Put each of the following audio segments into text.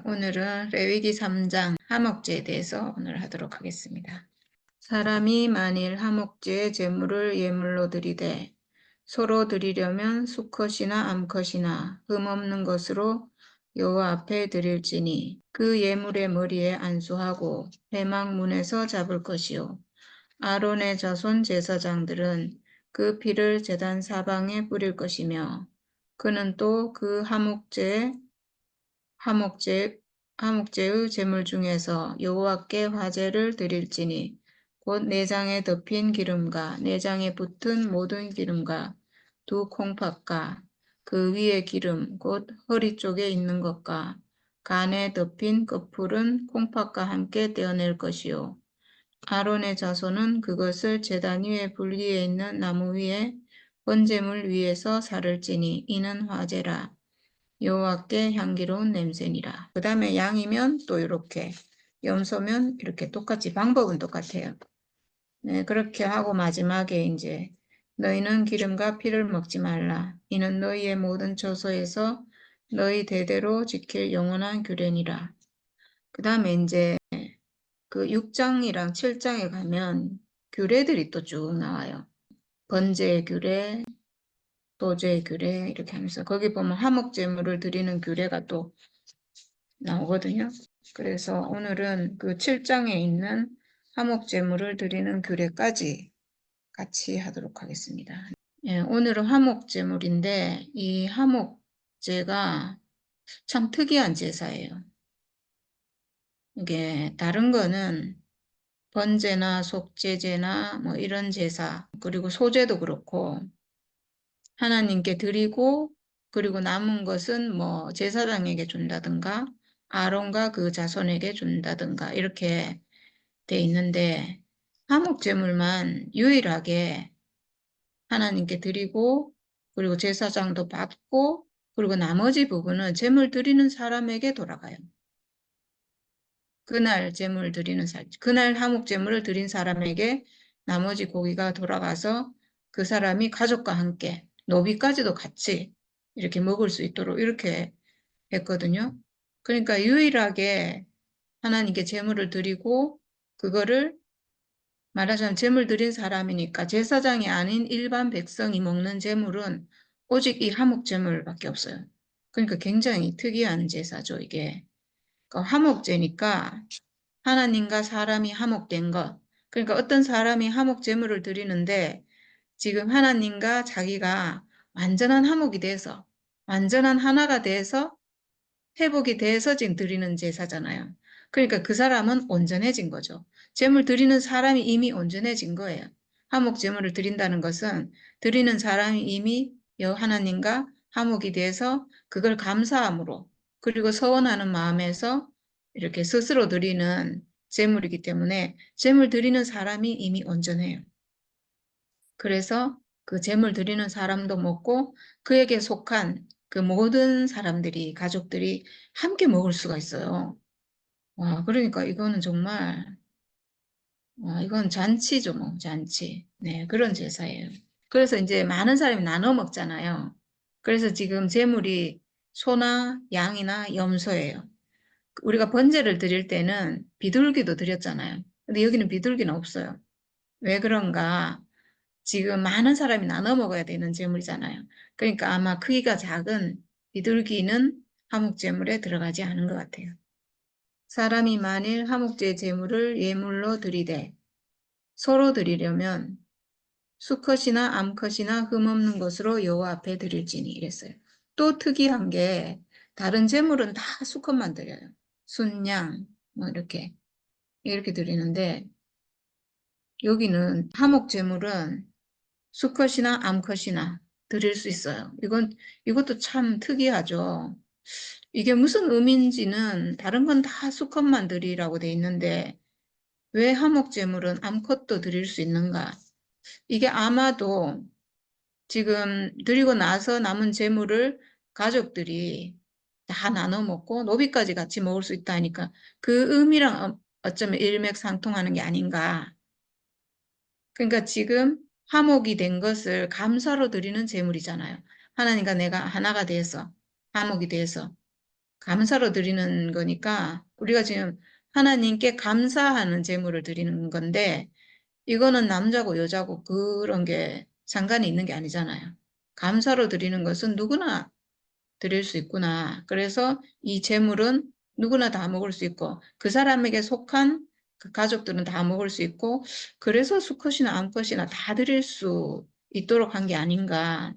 오늘은 레위기 3장 화목제에 대해서 오늘 하도록 하겠습니다. 사람이 만일 화목제의 제물을 예물로 드리되 서로 드리려면 수컷이나 암컷이나 흠없는 것으로 여호와 앞에 드릴지니 그 예물의 머리에 안수하고 회막문에서 잡을 것이요 아론의 자손 제사장들은 그 피를 제단 사방에 뿌릴 것이며 그는 또 그 화목제의 제물 중에서 여호와께 화제를 드릴지니 곧 내장에 덮인 기름과 내장에 붙은 모든 기름과 두 콩팥과 그 위의 기름 곧 허리 쪽에 있는 것과 간에 덮인 끝풀은 콩팥과 함께 떼어낼 것이요 아론의 자손은 그것을 제단 위에 불 위에 있는 나무 위에 번제물 위에서 살을지니 이는 화제라. 여호와께 향기로운 냄새니라. 그 다음에 양이면 또 이렇게, 염소면 이렇게 똑같이 방법은 똑같아요. 네, 그렇게 하고 마지막에 이제 너희는 기름과 피를 먹지 말라. 이는 너희의 모든 처소에서 너희 대대로 지킬 영원한 규례니라. 그 다음에 이제 그 6장이랑 7장에 가면 규례들이 또 쭉 나와요. 번제의 규례, 도제의 규례 이렇게 하면서 거기 보면 화목제물을 드리는 규례가 또 나오거든요. 그래서 오늘은 그 7장에 있는 화목제물을 드리는 규례까지 같이 하도록 하겠습니다. 예, 오늘은 화목제물인데 이 화목제가 참 특이한 제사예요. 이게 다른 거는 번제나 속죄제나 뭐 이런 제사 그리고 소제도 그렇고 하나님께 드리고 그리고 남은 것은 뭐 제사장에게 준다든가 아론과 그 자손에게 준다든가 이렇게 돼 있는데 화목제물만 유일하게 하나님께 드리고 그리고 제사장도 받고 그리고 나머지 부분은 제물 드리는 사람에게 돌아가요. 그날 제물 드리는 사람, 그날 화목제물을 드린 사람에게 나머지 고기가 돌아가서 그 사람이 가족과 함께 노비까지도 같이 이렇게 먹을 수 있도록 이렇게 했거든요. 그러니까 유일하게 하나님께 제물을 드리고 그거를 말하자면 제물 드린 사람이니까 제사장이 아닌 일반 백성이 먹는 제물은 오직 이 화목제물밖에 없어요. 그러니까 굉장히 특이한 제사죠, 이게. 그러니까 화목제니까 하나님과 사람이 화목된 것. 그러니까 어떤 사람이 화목 제물을 드리는데 지금 하나님과 자기가 완전한 화목이 돼서 완전한 하나가 돼서 회복이 돼서 지금 드리는 제사잖아요. 그러니까 그 사람은 온전해진 거죠. 제물 드리는 사람이 이미 온전해진 거예요. 화목 제물을 드린다는 것은 드리는 사람이 이미 하나님과 화목이 돼서 그걸 감사함으로 그리고 서원하는 마음에서 이렇게 스스로 드리는 제물이기 때문에 제물 드리는 사람이 이미 온전해요. 그래서 그 제물 드리는 사람도 먹고 그에게 속한 그 모든 사람들이, 가족들이 함께 먹을 수가 있어요. 와, 그러니까 이거는 정말, 와, 이건 잔치죠, 뭐, 잔치. 네, 그런 제사예요. 그래서 이제 많은 사람이 나눠 먹잖아요. 그래서 지금 제물이 소나 양이나 염소예요. 우리가 번제를 드릴 때는 비둘기도 드렸잖아요. 근데 여기는 비둘기는 없어요. 왜 그런가? 지금 많은 사람이 나눠 먹어야 되는 제물이잖아요. 그러니까 아마 크기가 작은 비둘기는 화목제물에 들어가지 않은 것 같아요. 사람이 만일 화목제 제물을 예물로 드리되 서로 드리려면 수컷이나 암컷이나 흠없는 것으로 여호와 앞에 드릴지니 이랬어요. 또 특이한 게 다른 제물은 다 수컷만 드려요. 순양 뭐 이렇게 드리는데 여기는 화목제물은 수컷이나 암컷이나 드릴 수 있어요. 이것도 참 특이하죠. 이게 무슨 의미인지는 다른 건 다 수컷만 드리라고 돼 있는데 왜 화목제물은 암컷도 드릴 수 있는가? 이게 아마도 지금 드리고 나서 남은 제물을 가족들이 다 나눠 먹고 노비까지 같이 먹을 수 있다니까 그 의미랑 어쩌면 일맥상통하는 게 아닌가. 그러니까 지금 화목이 된 것을 감사로 드리는 제물이잖아요. 하나님과 내가 하나가 돼서 화목이 돼서 감사로 드리는 거니까 우리가 지금 하나님께 감사하는 제물을 드리는 건데 이거는 남자고 여자고 그런 게 상관이 있는 게 아니잖아요. 감사로 드리는 것은 누구나 드릴 수 있구나. 그래서 이 제물은 누구나 다 먹을 수 있고 그 사람에게 속한 그 가족들은 다 먹을 수 있고 그래서 수컷이나 암컷이나 다 드릴 수 있도록 한 게 아닌가.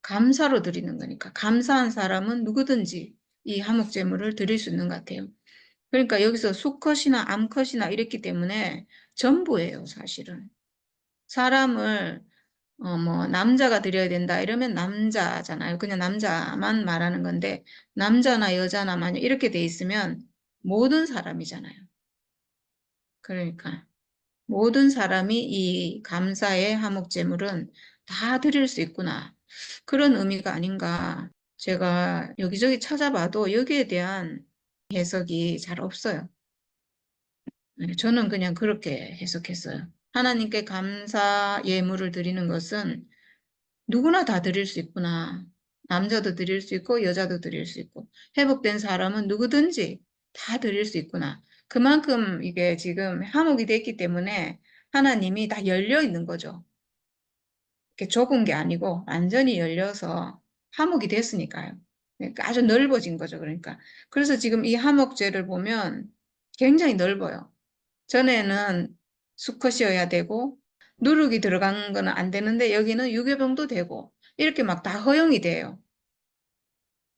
감사로 드리는 거니까 감사한 사람은 누구든지 이 한목 제물을 드릴 수 있는 것 같아요. 그러니까 여기서 수컷이나 암컷이나 이랬기 때문에 전부예요, 사실은. 사람을 뭐 남자가 드려야 된다 이러면 남자잖아요. 그냥 남자만 말하는 건데 남자나 여자나 만약 이렇게 돼 있으면 모든 사람이잖아요. 그러니까 모든 사람이 이 감사의 화목제물은 다 드릴 수 있구나. 그런 의미가 아닌가. 제가 여기저기 찾아봐도 여기에 대한 해석이 잘 없어요. 네, 저는 그냥 그렇게 해석했어요. 하나님께 감사 예물을 드리는 것은 누구나 다 드릴 수 있구나. 남자도 드릴 수 있고 여자도 드릴 수 있고 회복된 사람은 누구든지 다 드릴 수 있구나. 그만큼 이게 지금 한옥이 됐기 때문에 하나님이 다 열려 있는 거죠. 이렇게 좁은 게 아니고 완전히 열려서 한옥이 됐으니까요. 그러니까 아주 넓어진 거죠. 그러니까. 그래서 지금 이 한옥제를 보면 굉장히 넓어요. 전에는 수컷이어야 되고 누룩이 들어간 거는 안 되는데 여기는 유교병도 되고 이렇게 막 다 허용이 돼요.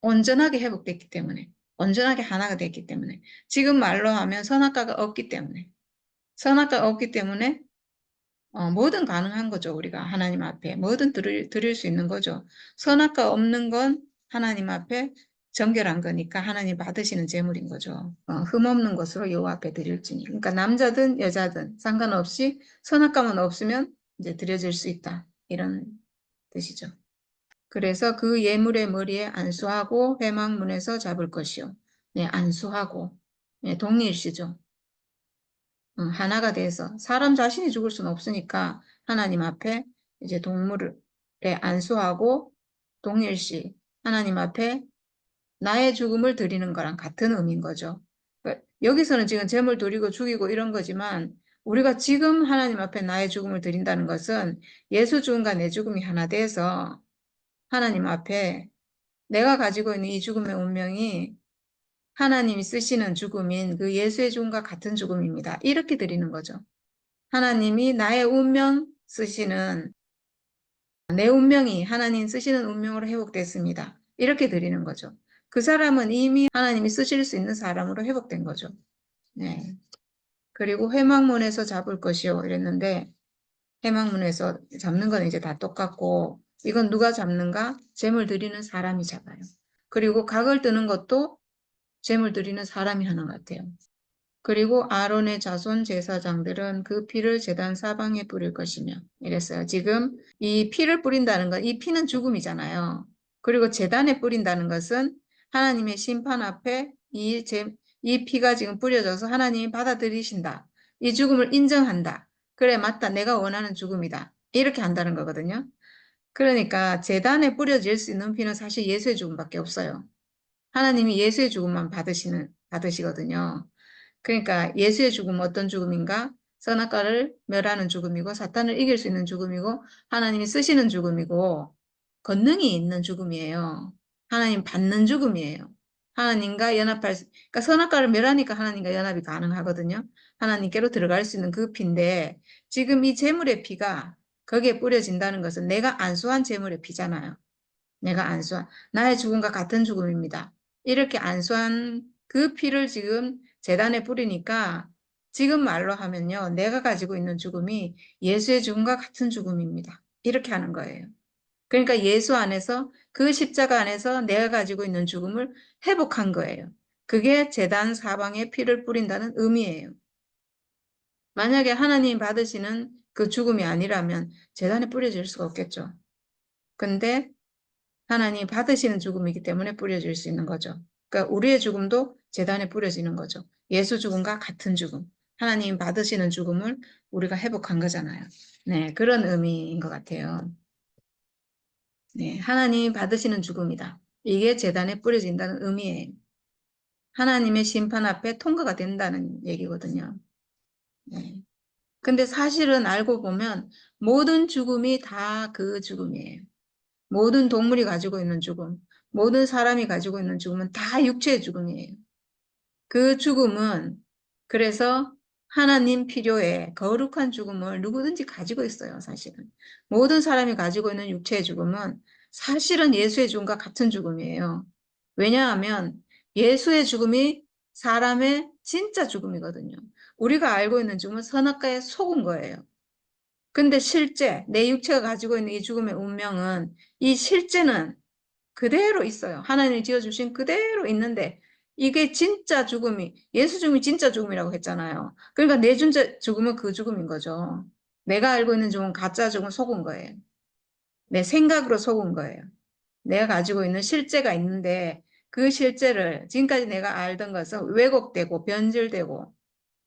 온전하게 회복됐기 때문에 온전하게 하나가 됐기 때문에 지금 말로 하면 선악과가 없기 때문에 선악과가 없기 때문에 뭐든 가능한 거죠. 우리가 하나님 앞에 뭐든 드릴 수 있는 거죠. 선악과 없는 건 하나님 앞에 정결한 거니까 하나님 받으시는 제물인 거죠. 흠없는 것으로 여호와 앞에 드릴지니. 그러니까 남자든 여자든 상관없이 선악과만 없으면 이제 드려질 수 있다. 이런 뜻이죠. 그래서 그 예물의 머리에 안수하고 회막문에서 잡을 것이요. 네, 안수하고. 네, 동일시죠. 하나가 돼서 사람 자신이 죽을 수는 없으니까 하나님 앞에 이제 동물을 안수하고 동일시 하나님 앞에 나의 죽음을 드리는 거랑 같은 의미인 거죠. 그러니까 여기서는 지금 제물 드리고 죽이고 이런 거지만 우리가 지금 하나님 앞에 나의 죽음을 드린다는 것은 예수 죽음과 내 죽음이 하나 돼서 하나님 앞에 내가 가지고 있는 이 죽음의 운명이 하나님이 쓰시는 죽음인 그 예수의 죽음과 같은 죽음입니다. 이렇게 드리는 거죠. 하나님이 나의 운명 쓰시는 내 운명이 하나님 쓰시는 운명으로 회복됐습니다. 이렇게 드리는 거죠. 그 사람은 이미 하나님이 쓰실 수 있는 사람으로 회복된 거죠. 네. 그리고 회막문에서 잡을 것이요 이랬는데 회막문에서 잡는 건 이제 다 똑같고 이건 누가 잡는가? 제물 드리는 사람이 잡아요. 그리고 각을 뜨는 것도 제물 드리는 사람이 하는 것 같아요. 그리고 아론의 자손 제사장들은 그 피를 제단 사방에 뿌릴 것이며 이랬어요. 지금 이 피를 뿌린다는 건 이 피는 죽음이잖아요. 그리고 제단에 뿌린다는 것은 하나님의 심판 앞에 이 피가 지금 뿌려져서 하나님이 받아들이신다. 이 죽음을 인정한다. 그래, 맞다. 내가 원하는 죽음이다. 이렇게 한다는 거거든요. 그러니까 제단에 뿌려질 수 있는 피는 사실 예수의 죽음밖에 없어요. 하나님이 예수의 죽음만 받으시거든요. 그러니까 예수의 죽음 어떤 죽음인가? 선악과를 멸하는 죽음이고 사탄을 이길 수 있는 죽음이고 하나님이 쓰시는 죽음이고 권능이 있는 죽음이에요. 하나님 받는 죽음이에요. 하나님과 그러니까 선악과를 멸하니까 하나님과 연합이 가능하거든요. 하나님께로 들어갈 수 있는 그 피인데 지금 이 제물의 피가 거기에 뿌려진다는 것은 내가 안수한 제물의 피잖아요. 내가 안수한 나의 죽음과 같은 죽음입니다. 이렇게 안수한 그 피를 지금 제단에 뿌리니까 지금 말로 하면요. 내가 가지고 있는 죽음이 예수의 죽음과 같은 죽음입니다. 이렇게 하는 거예요. 그러니까 예수 안에서 그 십자가 안에서 내가 가지고 있는 죽음을 회복한 거예요. 그게 제단 사방에 피를 뿌린다는 의미예요. 만약에 하나님 받으시는 그 죽음이 아니라면 제단에 뿌려질 수가 없겠죠. 근데 하나님 받으시는 죽음이기 때문에 뿌려질 수 있는 거죠. 그러니까 우리의 죽음도 제단에 뿌려지는 거죠. 예수 죽음과 같은 죽음. 하나님 받으시는 죽음을 우리가 회복한 거잖아요. 네, 그런 의미인 것 같아요. 네, 하나님 받으시는 죽음이다. 이게 제단에 뿌려진다는 의미예요. 하나님의 심판 앞에 통과가 된다는 얘기거든요. 네. 근데 사실은 알고 보면 모든 죽음이 다 그 죽음이에요. 모든 동물이 가지고 있는 죽음, 모든 사람이 가지고 있는 죽음은 다 육체의 죽음이에요. 그 죽음은 그래서 하나님 필요에 거룩한 죽음을 누구든지 가지고 있어요, 사실은. 모든 사람이 가지고 있는 육체의 죽음은 사실은 예수의 죽음과 같은 죽음이에요. 왜냐하면 예수의 죽음이 사람의 진짜 죽음이거든요. 우리가 알고 있는 죽음은 선악과에 속은 거예요. 근데 실제 내 육체가 가지고 있는 이 죽음의 운명은 이 실제는 그대로 있어요. 하나님이 지어주신 그대로 있는데 이게 진짜 죽음이 예수 죽음이 진짜 죽음이라고 했잖아요. 그러니까 내 진짜 죽음은 그 죽음인 거죠. 내가 알고 있는 죽음은 가짜 죽음 속은 거예요. 내 생각으로 속은 거예요. 내가 가지고 있는 실제가 있는데 그 실제를 지금까지 내가 알던 것은 왜곡되고 변질되고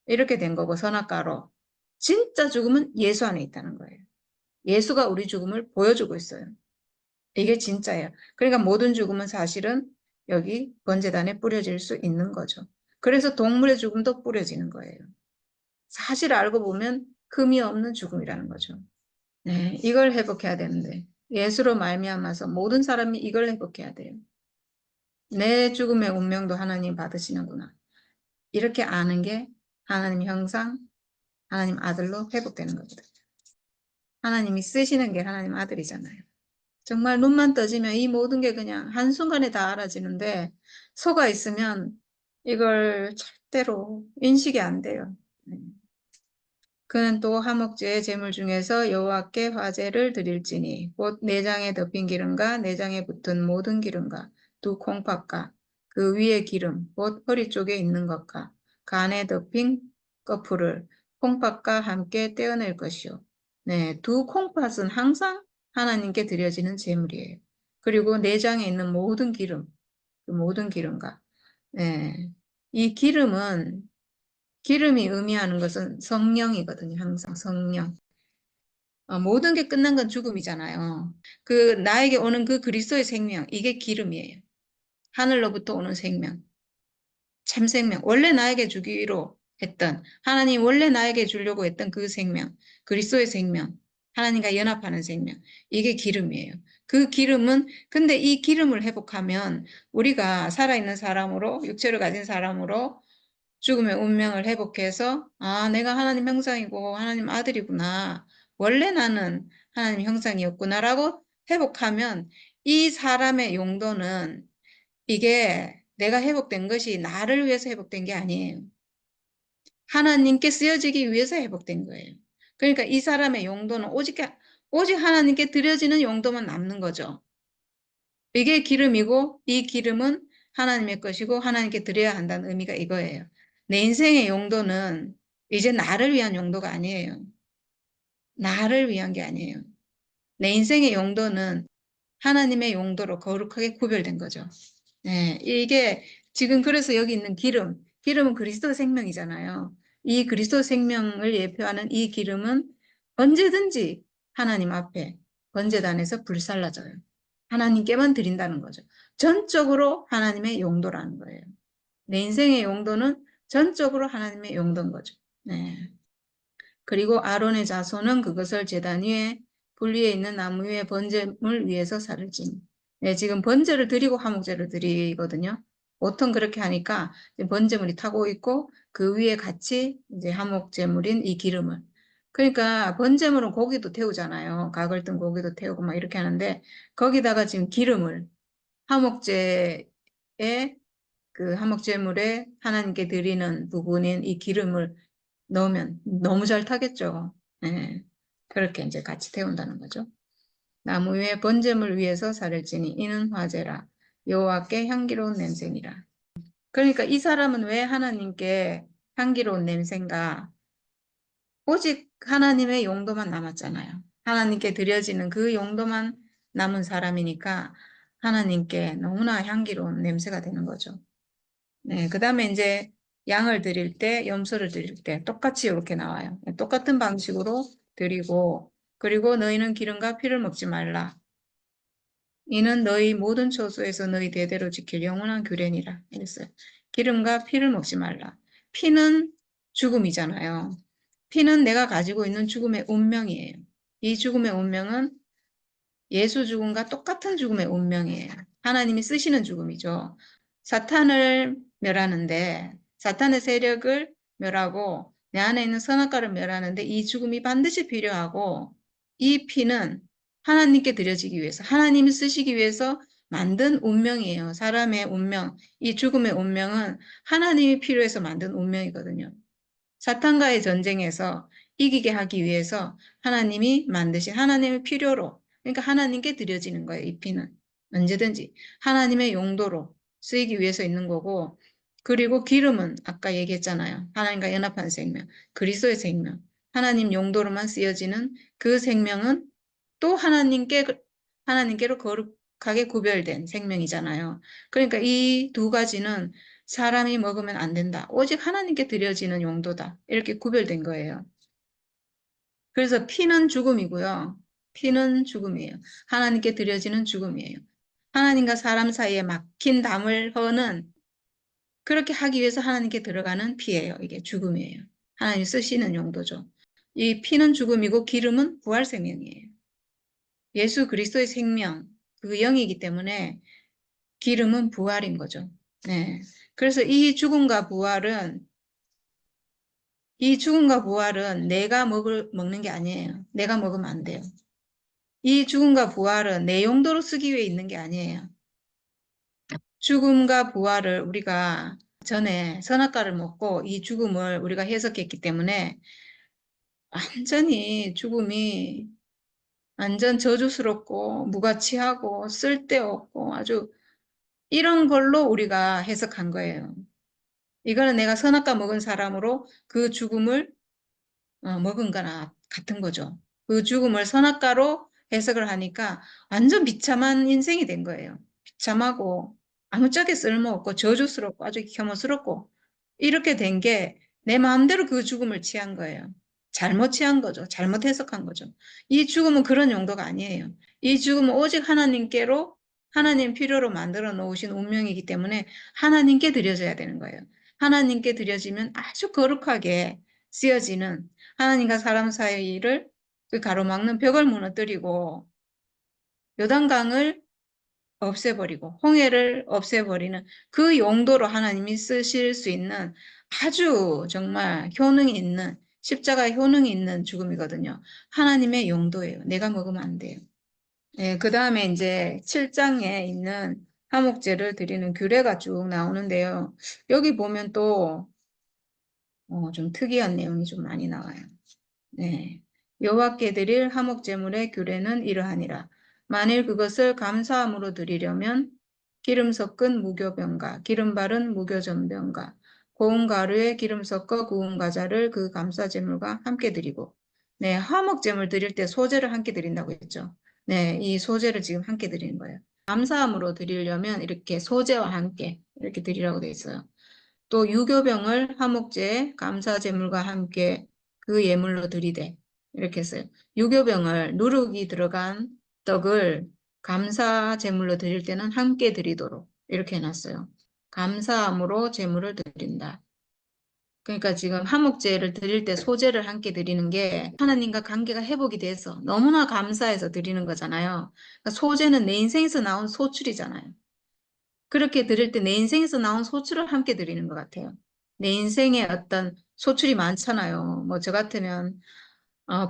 이렇게 된 거고 선악과로 진짜 죽음은 예수 안에 있다는 거예요. 예수가 우리 죽음을 보여주고 있어요. 이게 진짜예요. 그러니까 모든 죽음은 사실은 여기 번제단에 뿌려질 수 있는 거죠. 그래서 동물의 죽음도 뿌려지는 거예요. 사실 알고 보면 흠이 없는 죽음이라는 거죠. 네, 이걸 회복해야 되는데 예수로 말미암아서 모든 사람이 이걸 회복해야 돼요. 내 죽음의 운명도 하나님 받으시는구나. 이렇게 아는 게 하나님 형상, 하나님 아들로 회복되는 거거든요. 하나님이 쓰시는 게 하나님 아들이잖아요. 정말 눈만 떠지면 이 모든 게 그냥 한순간에 다 알아지는데 속아 있으면 이걸 절대로 인식이 안 돼요. 그는 또 화목제의 제물 중에서 여호와께 화제를 드릴지니 곧 내장에 덮인 기름과 내장에 붙은 모든 기름과 두 콩팥과 그 위에 기름 곧 허리 쪽에 있는 것과 간에 덮인 거풀을 콩팥과 함께 떼어낼 것이요. 네, 두 콩팥은 항상 하나님께 드려지는 제물이에요. 그리고 내장에 있는 모든 기름, 그 모든 기름과 네, 이 기름이 의미하는 것은 성령이거든요. 항상 성령. 모든 게 끝난 건 죽음이잖아요. 그 나에게 오는 그 그리스도의 생명, 이게 기름이에요. 하늘로부터 오는 생명, 참 생명. 원래 나에게 주기로 했던, 하나님 원래 나에게 주려고 했던 그 생명, 그리스도의 생명, 하나님과 연합하는 생명, 이게 기름이에요. 그 기름은, 근데 이 기름을 회복하면 우리가 살아있는 사람으로, 육체를 가진 사람으로 죽음의 운명을 회복해서 아, 내가 하나님 형상이고 하나님 아들이구나. 원래 나는 하나님 형상이었구나라고 회복하면 이 사람의 용도는 이게 내가 회복된 것이 나를 위해서 회복된 게 아니에요. 하나님께 쓰여지기 위해서 회복된 거예요. 그러니까 이 사람의 용도는 오직 하나님께 드려지는 용도만 남는 거죠. 이게 기름이고 이 기름은 하나님의 것이고 하나님께 드려야 한다는 의미가 이거예요. 내 인생의 용도는 이제 나를 위한 용도가 아니에요. 나를 위한 게 아니에요. 내 인생의 용도는 하나님의 용도로 거룩하게 구별된 거죠. 네, 이게 지금 그래서 여기 있는 기름은 그리스도 생명이잖아요. 이 그리스도 생명을 예표하는 이 기름은 언제든지 하나님 앞에 번제단에서 불살라져요. 하나님께만 드린다는 거죠. 전적으로 하나님의 용도라는 거예요. 내 인생의 용도는 전적으로 하나님의 용도인 거죠. 네. 그리고 아론의 자손은 그것을 제단 위에 불 위에 있는 나무 위에 번제물 위에서 살을 지니. 네, 지금 번제를 드리고 화목제를 드리거든요. 보통 그렇게 하니까 번제물이 타고 있고 그 위에 같이 이제 화목제물인 이 기름을. 그러니까 번제물은 고기도 태우잖아요. 각을 뜬 고기도 태우고 막 이렇게 하는데 거기다가 지금 기름을 화목제에 그 화목제물에 하나님께 드리는 부분인 이 기름을 넣으면 너무 잘 타겠죠. 예. 그렇게 이제 같이 태운다는 거죠. 나무 위에 번제물 위에서 살을 지니 이는 화제라 여호와께 향기로운 냄새니라. 그러니까 이 사람은 왜 하나님께 향기로운 냄새인가? 오직 하나님의 용도만 남았잖아요. 하나님께 드려지는 그 용도만 남은 사람이니까 하나님께 너무나 향기로운 냄새가 되는 거죠. 네, 그 다음에 이제 양을 드릴 때, 염소를 드릴 때 똑같이 이렇게 나와요. 똑같은 방식으로 드리고, 그리고 너희는 기름과 피를 먹지 말라. 이는 너희 모든 처소에서 너희 대대로 지킬 영원한 규례니라 이랬어요. 기름과 피를 먹지 말라. 피는 죽음이잖아요. 피는 내가 가지고 있는 죽음의 운명이에요. 이 죽음의 운명은 예수 죽음과 똑같은 죽음의 운명이에요. 하나님이 쓰시는 죽음이죠. 사탄을 멸하는데, 사탄의 세력을 멸하고 내 안에 있는 선악과를 멸하는데 이 죽음이 반드시 필요하고, 이 피는 하나님께 드려지기 위해서, 하나님이 쓰시기 위해서 만든 운명이에요. 사람의 운명, 이 죽음의 운명은 하나님이 필요해서 만든 운명이거든요. 사탄과의 전쟁에서 이기게 하기 위해서 하나님이 만드신 하나님의 필요로, 그러니까 하나님께 드려지는 거예요. 이 피는 언제든지 하나님의 용도로 쓰이기 위해서 있는 거고, 그리고 기름은 아까 얘기했잖아요. 하나님과 연합한 생명, 그리스도의 생명, 하나님 용도로만 쓰여지는 그 생명은 또 하나님께로 거룩하게 구별된 생명이잖아요. 그러니까 이 두 가지는 사람이 먹으면 안 된다. 오직 하나님께 드려지는 용도다. 이렇게 구별된 거예요. 그래서 피는 죽음이고요. 피는 죽음이에요. 하나님께 드려지는 죽음이에요. 하나님과 사람 사이에 막힌 담을 허는 그렇게 하기 위해서 하나님께 들어가는 피예요. 이게 죽음이에요. 하나님 쓰시는 용도죠. 이 피는 죽음이고 기름은 부활 생명이에요. 예수 그리스도의 생명, 그 영이기 때문에 기름은 부활인 거죠. 네. 그래서 이 죽음과 부활은 내가 먹는 게 아니에요. 내가 먹으면 안 돼요. 이 죽음과 부활은 내 용도로 쓰기 위해 있는 게 아니에요. 죽음과 부활을 우리가 전에 선악과를 먹고 이 죽음을 우리가 해석했기 때문에 완전히 죽음이 완전 저주스럽고 무가치하고 쓸데없고 아주 이런 걸로 우리가 해석한 거예요. 이거는 내가 선악과 먹은 사람으로 그 죽음을 먹은 거나 같은 거죠. 그 죽음을 선악과로 해석을 하니까 완전 비참한 인생이 된 거예요. 비참하고 아무짝에 쓸모없고 저주스럽고 아주 혐오스럽고 이렇게 된 게 내 마음대로 그 죽음을 취한 거예요. 잘못 취한 거죠. 잘못 해석한 거죠. 이 죽음은 그런 용도가 아니에요. 이 죽음은 오직 하나님 필요로 만들어 놓으신 운명이기 때문에 하나님께 드려져야 되는 거예요. 하나님께 드려지면 아주 거룩하게 쓰여지는 하나님과 사람 사이를 그 가로막는 벽을 무너뜨리고 요단강을 없애버리고 홍해를 없애버리는 그 용도로 하나님이 쓰실 수 있는 아주 정말 효능이 있는 십자가의 효능이 있는 죽음이거든요. 하나님의 용도예요. 내가 먹으면 안 돼요. 네, 그 다음에 이제 7장에 있는 화목제를 드리는 규례가 쭉 나오는데요. 여기 보면 또 좀 특이한 내용이 좀 많이 나와요. 네. 여호와께 드릴 화목 제물의 규례는 이러하니라. 만일 그것을 감사함으로 드리려면 기름 섞은 무교병과 기름 바른 무교전병과 고운 가루에 기름 섞어 구운 과자를 그 감사 제물과 함께 드리고, 네, 화목 제물 드릴 때 소제를 함께 드린다고 했죠. 네, 이 소제를 지금 함께 드리는 거예요. 감사함으로 드리려면 이렇게 소제와 함께 이렇게 드리라고 돼 있어요. 또 유교병을 화목제에 감사제물과 함께 그 예물로 드리되 이렇게 했어요. 유교병을 누룩이 들어간 떡을 감사제물로 드릴 때는 함께 드리도록 이렇게 해놨어요. 감사함으로 제물을 드린다. 그러니까 지금 화목제를 드릴 때 소제를 함께 드리는 게 하나님과 관계가 회복이 돼서 너무나 감사해서 드리는 거잖아요. 그러니까 소제는 내 인생에서 나온 소출이잖아요. 그렇게 드릴 때 내 인생에서 나온 소출을 함께 드리는 것 같아요. 내 인생에 어떤 소출이 많잖아요. 뭐 저 같으면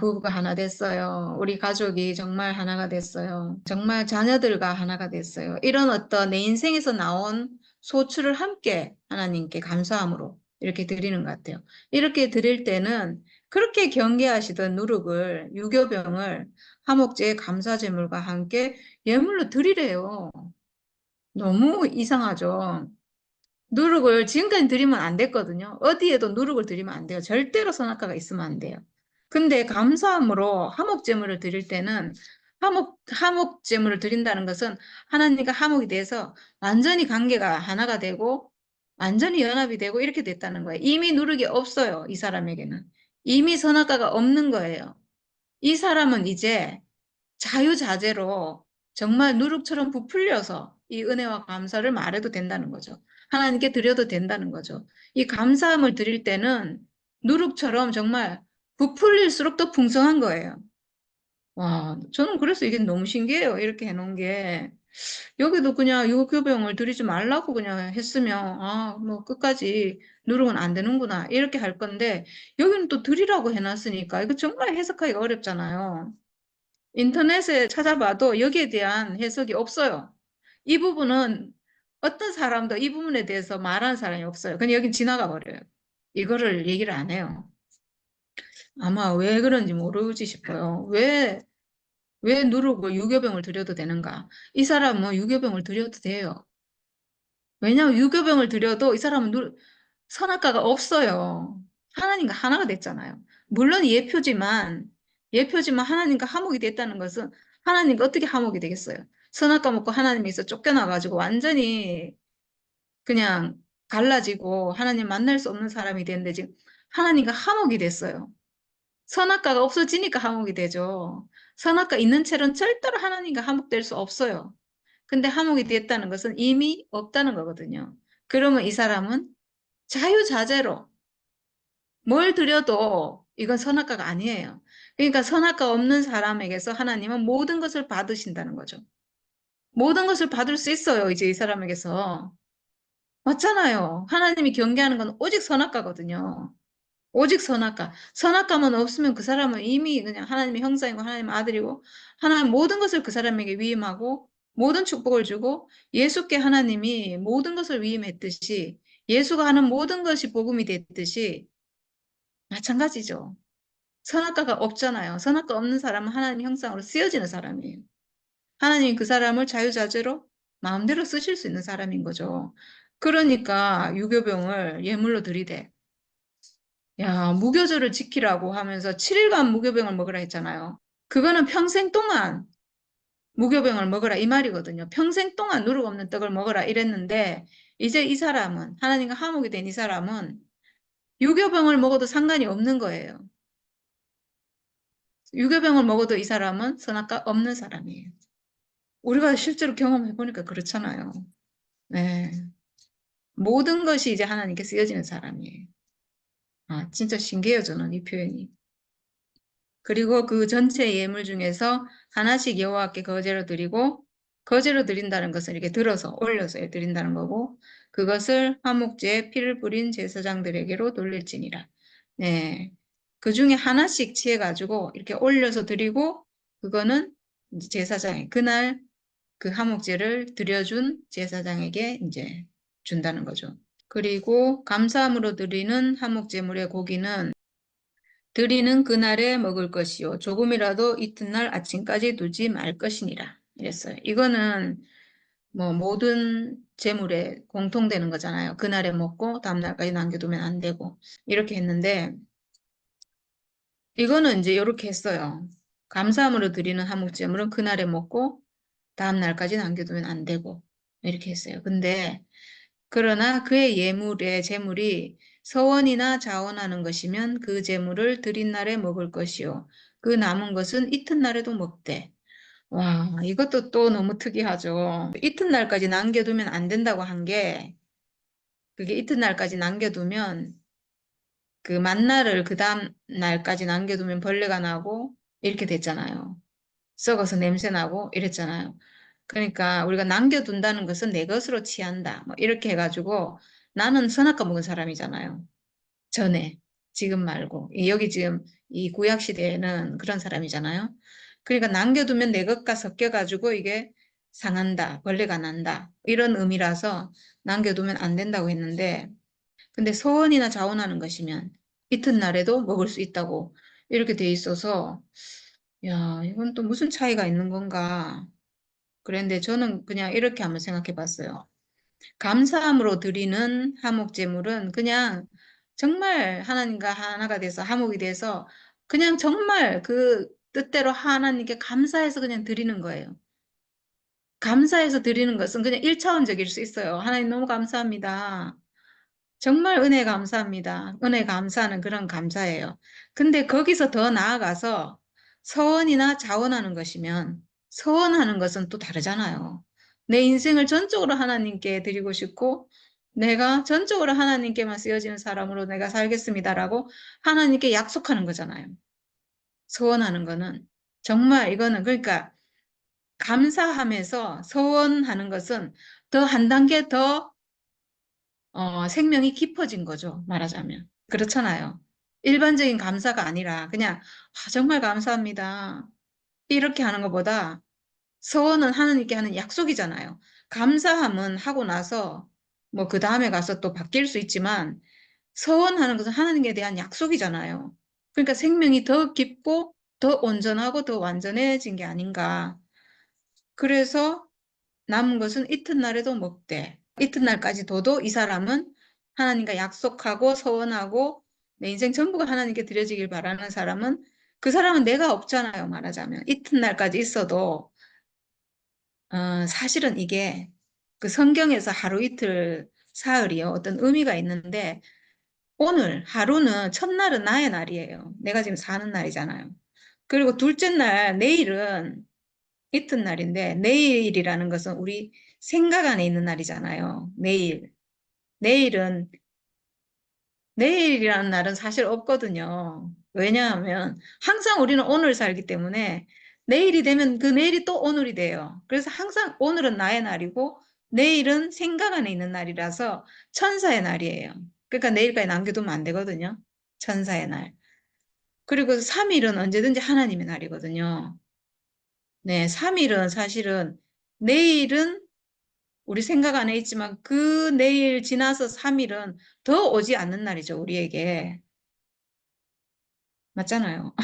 부부가 하나 됐어요. 우리 가족이 정말 하나가 됐어요. 정말 자녀들과 하나가 됐어요. 이런 어떤 내 인생에서 나온 소출을 함께 하나님께 감사함으로 이렇게 드리는 것 같아요. 이렇게 드릴 때는 그렇게 경계하시던 누룩을 유교병을 화목제의 감사제물과 함께 예물로 드리래요. 너무 이상하죠. 누룩을 지금까지 드리면 안 됐거든요. 어디에도 누룩을 드리면 안 돼요. 절대로 선악과가 있으면 안 돼요. 근데 감사함으로 화목제물을 드릴 때는 화목제물을 드린다는 것은 하나님과 화목이 돼서 완전히 관계가 하나가 되고 완전히 연합이 되고 이렇게 됐다는 거예요. 이미 누룩이 없어요. 이 사람에게는. 이미 선악과가 없는 거예요. 이 사람은 이제 자유자재로 정말 누룩처럼 부풀려서 이 은혜와 감사를 말해도 된다는 거죠. 하나님께 드려도 된다는 거죠. 이 감사함을 드릴 때는 누룩처럼 정말 부풀릴수록 더 풍성한 거예요. 와, 저는 그래서 이게 너무 신기해요. 이렇게 해놓은 게. 여기도 그냥 유교병을 드리지 말라고 그냥 했으면, 아, 뭐 끝까지 누르면 안 되는구나. 이렇게 할 건데, 여기는 또 드리라고 해놨으니까, 이거 정말 해석하기가 어렵잖아요. 인터넷에 찾아봐도 여기에 대한 해석이 없어요. 이 부분은 어떤 사람도 이 부분에 대해서 말하는 사람이 없어요. 그냥 여긴 지나가 버려요. 이거를 얘기를 안 해요. 아마 왜 그런지 모르지 싶어요. 왜 누르고 유교병을 드려도 되는가? 이 사람은 뭐 유교병을 드려도 돼요. 왜냐하면 유교병을 드려도 이 사람은 선악과가 없어요. 하나님과 하나가 됐잖아요. 물론 예표지만 하나님과 화목이 됐다는 것은 하나님과 어떻게 화목이 되겠어요? 선악과 먹고 하나님에서 쫓겨나가지고 완전히 그냥 갈라지고 하나님 만날 수 없는 사람이 됐는데 지금 하나님과 화목이 됐어요. 선악과가 없어지니까 화목이 되죠. 선악과 있는 채로는 절대로 하나님과 화목될 수 없어요. 근데 화목이 됐다는 것은 이미 없다는 거거든요. 그러면 이 사람은 자유자재로 뭘 드려도 이건 선악과가 아니에요. 그러니까 선악과 없는 사람에게서 하나님은 모든 것을 받으신다는 거죠. 모든 것을 받을 수 있어요, 이제 이 사람에게서. 맞잖아요. 하나님이 경계하는 건 오직 선악과거든요. 오직 선악과. 선악과만 없으면 그 사람은 이미 그냥 하나님의 형상이고 하나님의 아들이고 하나님 모든 것을 그 사람에게 위임하고 모든 축복을 주고 예수께 하나님이 모든 것을 위임했듯이 예수가 하는 모든 것이 복음이 됐듯이 마찬가지죠. 선악과가 없잖아요. 선악과 없는 사람은 하나님의 형상으로 쓰여지는 사람이에요. 하나님이 그 사람을 자유자재로 마음대로 쓰실 수 있는 사람인 거죠. 그러니까 유교병을 예물로 드리되 야, 무교절을 지키라고 하면서 7일간 무교병을 먹으라 했잖아요. 그거는 평생 동안 무교병을 먹으라 이 말이거든요. 평생 동안 누룩 없는 떡을 먹으라 이랬는데 이제 이 사람은 하나님과 화목이 된 이 사람은 유교병을 먹어도 상관이 없는 거예요. 유교병을 먹어도 이 사람은 선악과 없는 사람이에요. 우리가 실제로 경험해 보니까 그렇잖아요. 네. 모든 것이 이제 하나님께 쓰여지는 사람이에요. 아, 진짜 신기해요, 저는 이 표현이. 그리고 그 전체 예물 중에서 하나씩 여호와께 거제로 드리고 거제로 드린다는 것은 이렇게 들어서 올려서 드린다는 거고 그것을 화목제에 피를 뿌린 제사장들에게로 돌릴지니라. 네. 그 중에 하나씩 취해가지고 이렇게 올려서 드리고 그거는 이제 제사장이 그날 그 화목제를 드려준 제사장에게 이제 준다는 거죠. 그리고 감사함으로 드리는 화목제물의 고기는 드리는 그날에 먹을 것이요 조금이라도 이튿날 아침까지 두지 말 것이니라 이랬어요. 이거는 뭐 모든 제물에 공통되는 거잖아요. 그날에 먹고 다음날까지 남겨두면 안 되고 이렇게 했는데 이거는 이제 이렇게 했어요. 감사함으로 드리는 화목제물은 그날에 먹고 다음날까지 남겨두면 안 되고 이렇게 했어요. 근데 그러나 그의 재물이 서원이나 자원하는 것이면 그 재물을 드린 날에 먹을 것이요. 그 남은 것은 이튿날에도 먹되. 와, 이것도 또 너무 특이하죠. 이튿날까지 남겨두면 안 된다고 한 게, 그게 이튿날까지 남겨두면 그 만나를 그 다음 날까지 남겨두면 벌레가 나고 이렇게 됐잖아요. 썩어서 냄새 나고 이랬잖아요. 그러니까 우리가 남겨둔다는 것은 내 것으로 취한다. 뭐 이렇게 해가지고 나는 선악과 먹은 사람이잖아요. 전에. 지금 말고. 여기 지금 이 구약 시대에는 그런 사람이잖아요. 그러니까 남겨두면 내 것과 섞여가지고 이게 상한다. 벌레가 난다. 이런 의미라서 남겨두면 안 된다고 했는데 근데 소원이나 자원하는 것이면 이튿날에도 먹을 수 있다고 이렇게 돼 있어서 야, 이건 또 무슨 차이가 있는 건가? 그런데 저는 그냥 이렇게 한번 생각해 봤어요. 감사함으로 드리는 화목제물은 그냥 정말 하나님과 하나가 돼서 화목이 돼서 그냥 정말 그 뜻대로 하나님께 감사해서 그냥 드리는 거예요. 감사해서 드리는 것은 그냥 일차원적일 수 있어요. 하나님 너무 감사합니다. 정말 은혜 감사합니다. 은혜 감사하는 그런 감사예요. 근데 거기서 더 나아가서 서원이나 자원하는 것이면 서원하는 것은 또 다르잖아요. 내 인생을 전적으로 하나님께 드리고 싶고, 내가 전적으로 하나님께만 쓰여지는 사람으로 내가 살겠습니다라고 하나님께 약속하는 거잖아요. 서원하는 거는. 정말 이거는 그러니까 감사하면서 서원하는 것은 더 한 단계 더 생명이 깊어진 거죠. 말하자면. 그렇잖아요. 일반적인 감사가 아니라 그냥 정말 감사합니다. 이렇게 하는 것보다 서원은 하나님께 하는 약속이잖아요. 감사함은 하고 나서 뭐 그 다음에 가서 또 바뀔 수 있지만 서원하는 것은 하나님에 대한 약속이잖아요. 그러니까 생명이 더 깊고 더 온전하고 더 완전해진 게 아닌가. 그래서 남은 것은 이튿날에도 먹되 이튿날까지 둬도 이 사람은 하나님과 약속하고 서원하고 내 인생 전부가 하나님께 드려지길 바라는 사람은 그 사람은 내가 없잖아요. 말하자면 이튿날까지 있어도 사실은 이게 그 성경에서 하루 이틀 사흘이요. 어떤 의미가 있는데 오늘 하루는 첫날은 나의 날이에요. 내가 지금 사는 날이잖아요. 그리고 둘째 날 내일은 이튿날인데 내일이라는 것은 우리 생각 안에 있는 날이잖아요. 내일. 내일은 내일이라는 날은 사실 없거든요. 왜냐하면 항상 우리는 오늘 살기 때문에 내일이 되면 그 내일이 또 오늘이 돼요. 그래서 항상 오늘은 나의 날이고 내일은 생각 안에 있는 날이라서 천사의 날이에요. 그러니까 내일까지 남겨두면 안 되거든요. 천사의 날. 그리고 3일은 언제든지 하나님의 날이거든요. 네, 3일은 사실은 내일은 우리 생각 안에 있지만 그 내일 지나서 3일은 더 오지 않는 날이죠, 우리에게. 맞잖아요.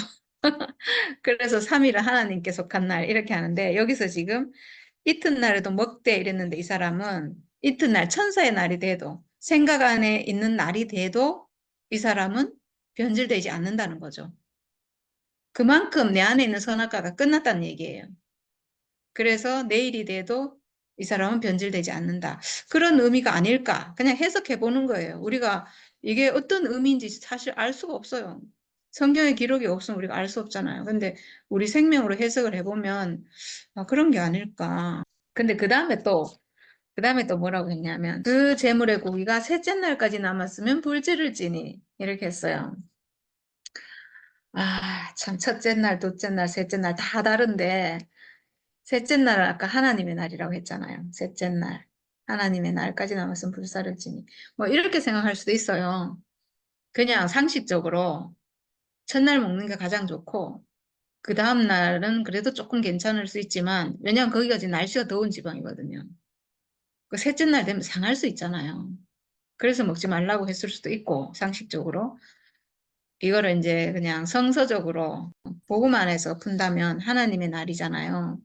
그래서 3일은 하나님께 속한 날 이렇게 하는데 여기서 지금 이튿날에도 먹되 이랬는데 이 사람은 이튿날 천사의 날이 돼도 생각 안에 있는 날이 돼도 이 사람은 변질되지 않는다는 거죠. 그만큼 내 안에 있는 선악과가 끝났다는 얘기예요. 그래서 내일이 돼도 이 사람은 변질되지 않는다. 그런 의미가 아닐까. 그냥 해석해 보는 거예요. 우리가 이게 어떤 의미인지 사실 알 수가 없어요. 성경에 기록이 없으면 우리가 알 수 없잖아요. 근데 우리 생명으로 해석을 해보면 그런 게 아닐까. 근데 그 다음에 또 뭐라고 했냐면 그 재물의 고기가 셋째 날까지 남았으면 불질을 지니 이렇게 했어요. 참 첫째 날, 둘째 날, 셋째 날 다 다른데 셋째 날은 아까 하나님의 날이라고 했잖아요. 셋째 날. 하나님의 날까지 남았으면 불사를 지니. 뭐 이렇게 생각할 수도 있어요. 그냥 상식적으로 첫날 먹는 게 가장 좋고 그 다음 날은 그래도 조금 괜찮을 수 있지만 왜냐하면 거기가 지금 날씨가 더운 지방이거든요. 그 셋째 날 되면 상할 수 있잖아요. 그래서 먹지 말라고 했을 수도 있고 상식적으로 이거를 이제 그냥 성서적으로 복음 안에서 푼다면 하나님의 날이잖아요.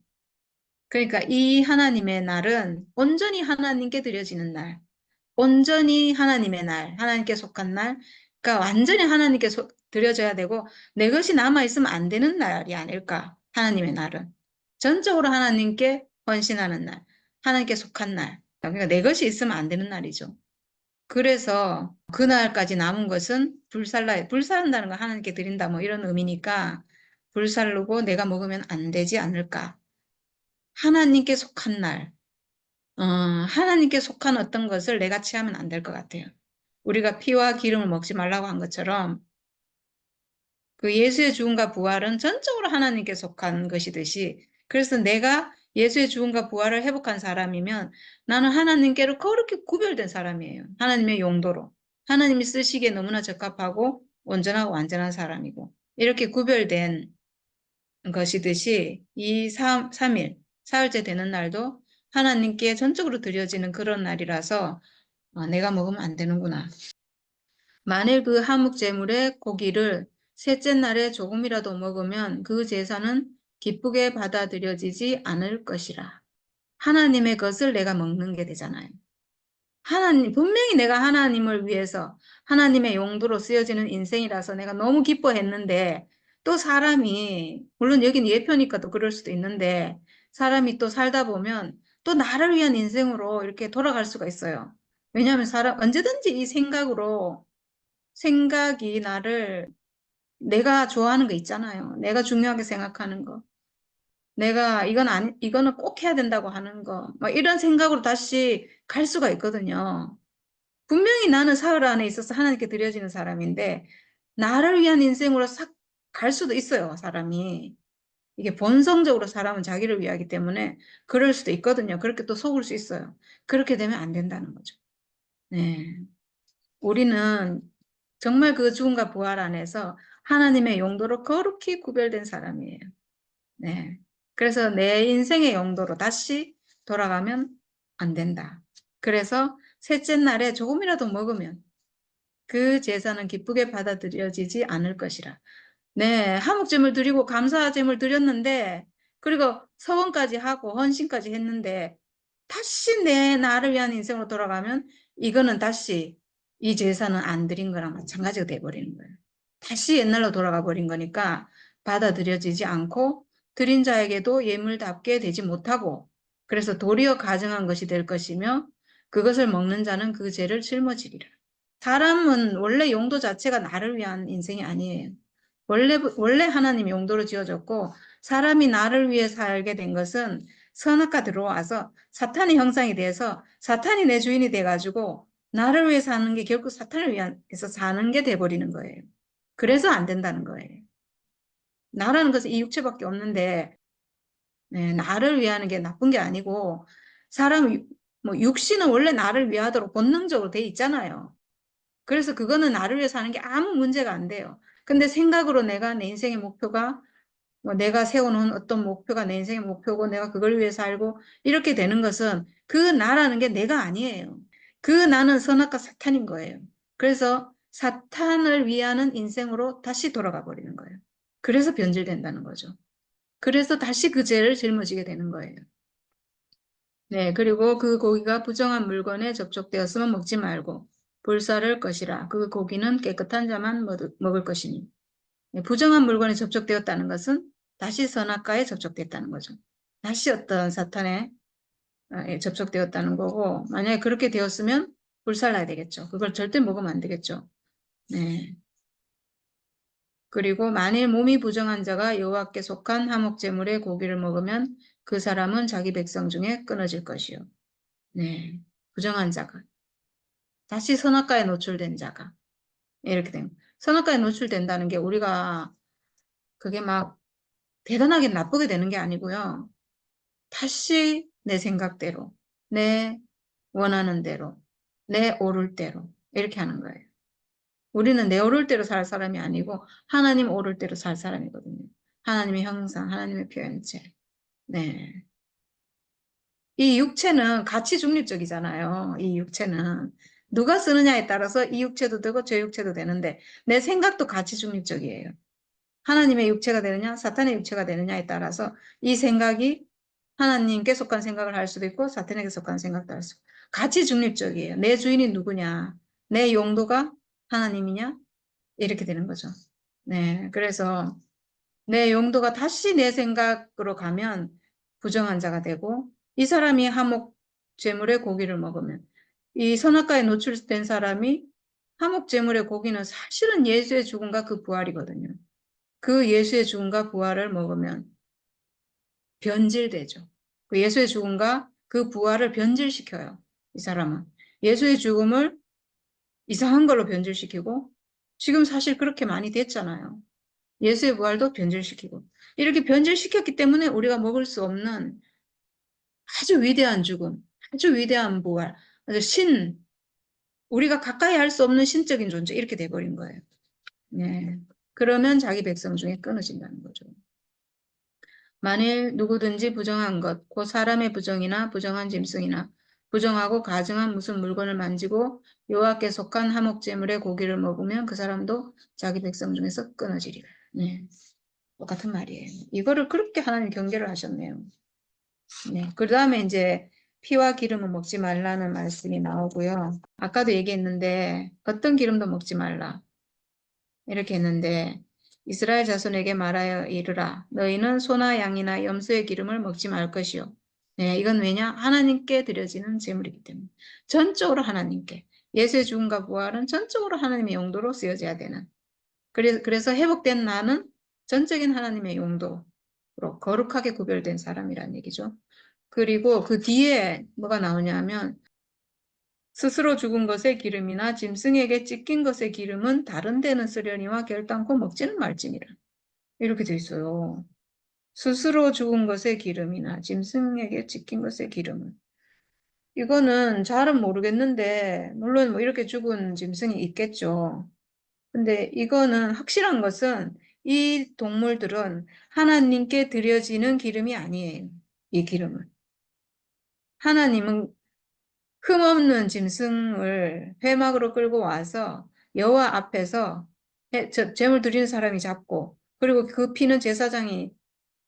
그러니까 이 하나님의 날은 온전히 하나님께 드려지는 날, 온전히 하나님의 날, 하나님께 속한 날, 그러니까 완전히 하나님께 드려져야 되고 내 것이 남아있으면 안 되는 날이 아닐까, 하나님의 날은. 전적으로 하나님께 헌신하는 날, 하나님께 속한 날. 그러니까 내 것이 있으면 안 되는 날이죠. 그래서 그날까지 남은 것은 불살른다는 거 하나님께 드린다 뭐 이런 의미니까 불살르고 내가 먹으면 안 되지 않을까. 하나님께 속한 날, 하나님께 속한 어떤 것을 내가 취하면 안 될 것 같아요. 우리가 피와 기름을 먹지 말라고 한 것처럼 그 예수의 죽음과 부활은 전적으로 하나님께 속한 것이듯이 그래서 내가 예수의 죽음과 부활을 회복한 사람이면 나는 하나님께로 그렇게 구별된 사람이에요. 하나님의 용도로. 하나님이 쓰시기에 너무나 적합하고 온전하고 완전한 사람이고 이렇게 구별된 것이듯이 이 3일, 사흘째 되는 날도 하나님께 전적으로 드려지는 그런 날이라서 내가 먹으면 안 되는구나. 만일 그 한묵 제물의 고기를 셋째 날에 조금이라도 먹으면 그 제사는 기쁘게 받아들여지지 않을 것이라. 하나님의 것을 내가 먹는 게 되잖아요. 분명히 내가 하나님을 위해서 하나님의 용도로 쓰여지는 인생이라서 내가 너무 기뻐했는데 또 사람이, 물론 여긴 예표니까 또 그럴 수도 있는데 사람이 또 살다 보면 또 나를 위한 인생으로 이렇게 돌아갈 수가 있어요. 왜냐하면 언제든지 이 생각이 나를 내가 좋아하는 거 있잖아요. 내가 중요하게 생각하는 거. 내가 이거는 꼭 해야 된다고 하는 거, 뭐 이런 생각으로 다시 갈 수가 있거든요. 분명히 나는 사흘 안에 있어서 하나님께 드려지는 사람인데, 나를 위한 인생으로 싹 갈 수도 있어요, 사람이. 이게 본성적으로 사람은 자기를 위하기 때문에 그럴 수도 있거든요. 그렇게 또 속을 수 있어요. 그렇게 되면 안 된다는 거죠. 네. 우리는 정말 그 죽음과 부활 안에서 하나님의 용도로 거룩히 구별된 사람이에요. 네. 그래서 내 인생의 용도로 다시 돌아가면 안 된다. 그래서 셋째 날에 조금이라도 먹으면 그 제사는 기쁘게 받아들여지지 않을 것이라. 네, 한목제물 드리고 감사제물 드렸는데, 그리고 서원까지 하고 헌신까지 했는데, 다시 내 나를 위한 인생으로 돌아가면 이거는 다시 이 제사는 안 드린 거랑 마찬가지가 돼버리는 거예요. 다시 옛날로 돌아가 버린 거니까 받아들여지지 않고 드린 자에게도 예물답게 되지 못하고, 그래서 도리어 가증한 것이 될 것이며 그것을 먹는 자는 그 죄를 짊어지리라. 사람은 원래 용도 자체가 나를 위한 인생이 아니에요. 원래 하나님 용도로 지어졌고, 사람이 나를 위해 살게 된 것은 선악과 들어와서 사탄의 형상이 돼서 사탄이 내 주인이 돼가지고 나를 위해 사는 게 결국 사탄을 위해서 사는 게 돼버리는 거예요. 그래서 안 된다는 거예요. 나라는 것은 이 육체밖에 없는데, 네, 나를 위하는 게 나쁜 게 아니고, 사람, 뭐, 육신은 원래 나를 위하도록 본능적으로 돼 있잖아요. 그래서 그거는 나를 위해 사는 게 아무 문제가 안 돼요. 근데 생각으로 내가 내 인생의 목표가 뭐 내가 세워놓은 어떤 목표가 내 인생의 목표고 내가 그걸 위해 살고 이렇게 되는 것은 그 나라는 게 내가 아니에요. 그 나는 선악과 사탄인 거예요. 그래서 사탄을 위하는 인생으로 다시 돌아가 버리는 거예요. 그래서 변질된다는 거죠. 그래서 다시 그 죄를 짊어지게 되는 거예요. 네, 그리고 그 고기가 부정한 물건에 접촉되었으면 먹지 말고 불사를 것이라. 그 고기는 깨끗한 자만 먹을 것이니. 네, 부정한 물건에 접촉되었다는 것은 다시 선악과에 접촉됐다는 거죠. 다시 어떤 사탄에 접촉되었다는 거고, 만약에 그렇게 되었으면 불살라야 되겠죠. 그걸 절대 먹으면 안 되겠죠. 네. 그리고 만일 몸이 부정한 자가 여호와께 속한 화목제물의 고기를 먹으면 그 사람은 자기 백성 중에 끊어질 것이요. 네. 부정한 자가. 다시 선악과에 노출된 자가. 이렇게 됩니다. 선악과에 노출된다는 게 우리가 그게 막 대단하게 나쁘게 되는 게 아니고요. 다시 내 생각대로, 내 원하는 대로, 내 오를 대로 이렇게 하는 거예요. 우리는 내 오를 대로 살 사람이 아니고 하나님 오를 대로 살 사람이거든요. 하나님의 형상, 하나님의 표현체. 네. 이 육체는 가치 중립적이잖아요. 이 육체는. 누가 쓰느냐에 따라서 이 육체도 되고 저 육체도 되는데 내 생각도 가치 중립적이에요. 하나님의 육체가 되느냐, 사탄의 육체가 되느냐에 따라서 이 생각이 하나님께 속한 생각을 할 수도 있고 사탄에게 속한 생각도 할 수 있고 가치 중립적이에요. 내 주인이 누구냐, 내 용도가 하나님이냐 이렇게 되는 거죠. 네, 그래서 내 용도가 다시 내 생각으로 가면 부정한 자가 되고 이 사람이 하목 제물의 고기를 먹으면 이 선악과에 노출된 사람이 하목 제물의 고기는 사실은 예수의 죽음과 그 부활이거든요. 그 예수의 죽음과 부활을 먹으면 변질되죠. 그 예수의 죽음과 그 부활을 변질시켜요. 이 사람은. 예수의 죽음을 이상한 걸로 변질시키고 지금 사실 그렇게 많이 됐잖아요. 예수의 부활도 변질시키고. 이렇게 변질시켰기 때문에 우리가 먹을 수 없는 아주 위대한 죽음, 아주 위대한 부활, 아주 우리가 가까이 할 수 없는 신적인 존재 이렇게 돼버린 거예요. 네. 그러면 자기 백성 중에 끊어진다는 거죠. 만일 누구든지 부정한 것, 곧 사람의 부정이나 부정한 짐승이나 부정하고 가증한 무슨 물건을 만지고 여호와께 속한 화목제물의 고기를 먹으면 그 사람도 자기 백성 중에서 끊어지리라. 네, 똑같은 말이에요. 이거를 그렇게 하나님 경계를 하셨네요. 네, 그 다음에 이제 피와 기름은 먹지 말라는 말씀이 나오고요. 아까도 얘기했는데 어떤 기름도 먹지 말라. 이렇게 했는데 이스라엘 자손에게 말하여 이르라. 너희는 소나 양이나 염소의 기름을 먹지 말 것이요. 네, 이건 왜냐? 하나님께 드려지는 제물이기 때문에. 전적으로 하나님께. 예수의 죽음과 부활은 전적으로 하나님의 용도로 쓰여져야 되는. 그래서 회복된 나는 전적인 하나님의 용도. 거룩하게 구별된 사람이란 얘기죠. 그리고 그 뒤에 뭐가 나오냐면 스스로 죽은 것의 기름이나 짐승에게 찢긴 것의 기름은 다른 데는 쓰려니와 결단코 먹지는 말지니라. 이렇게 돼 있어요. 스스로 죽은 것의 기름이나 짐승에게 찢긴 것의 기름은. 이거는 잘은 모르겠는데, 물론 뭐 이렇게 죽은 짐승이 있겠죠. 근데 이거는 확실한 것은 이 동물들은 하나님께 드려지는 기름이 아니에요. 이 기름은. 하나님은 흠없는 짐승을 회막으로 끌고 와서 여호와 앞에서 제물 드리는 사람이 잡고 그리고 그 피는 제사장이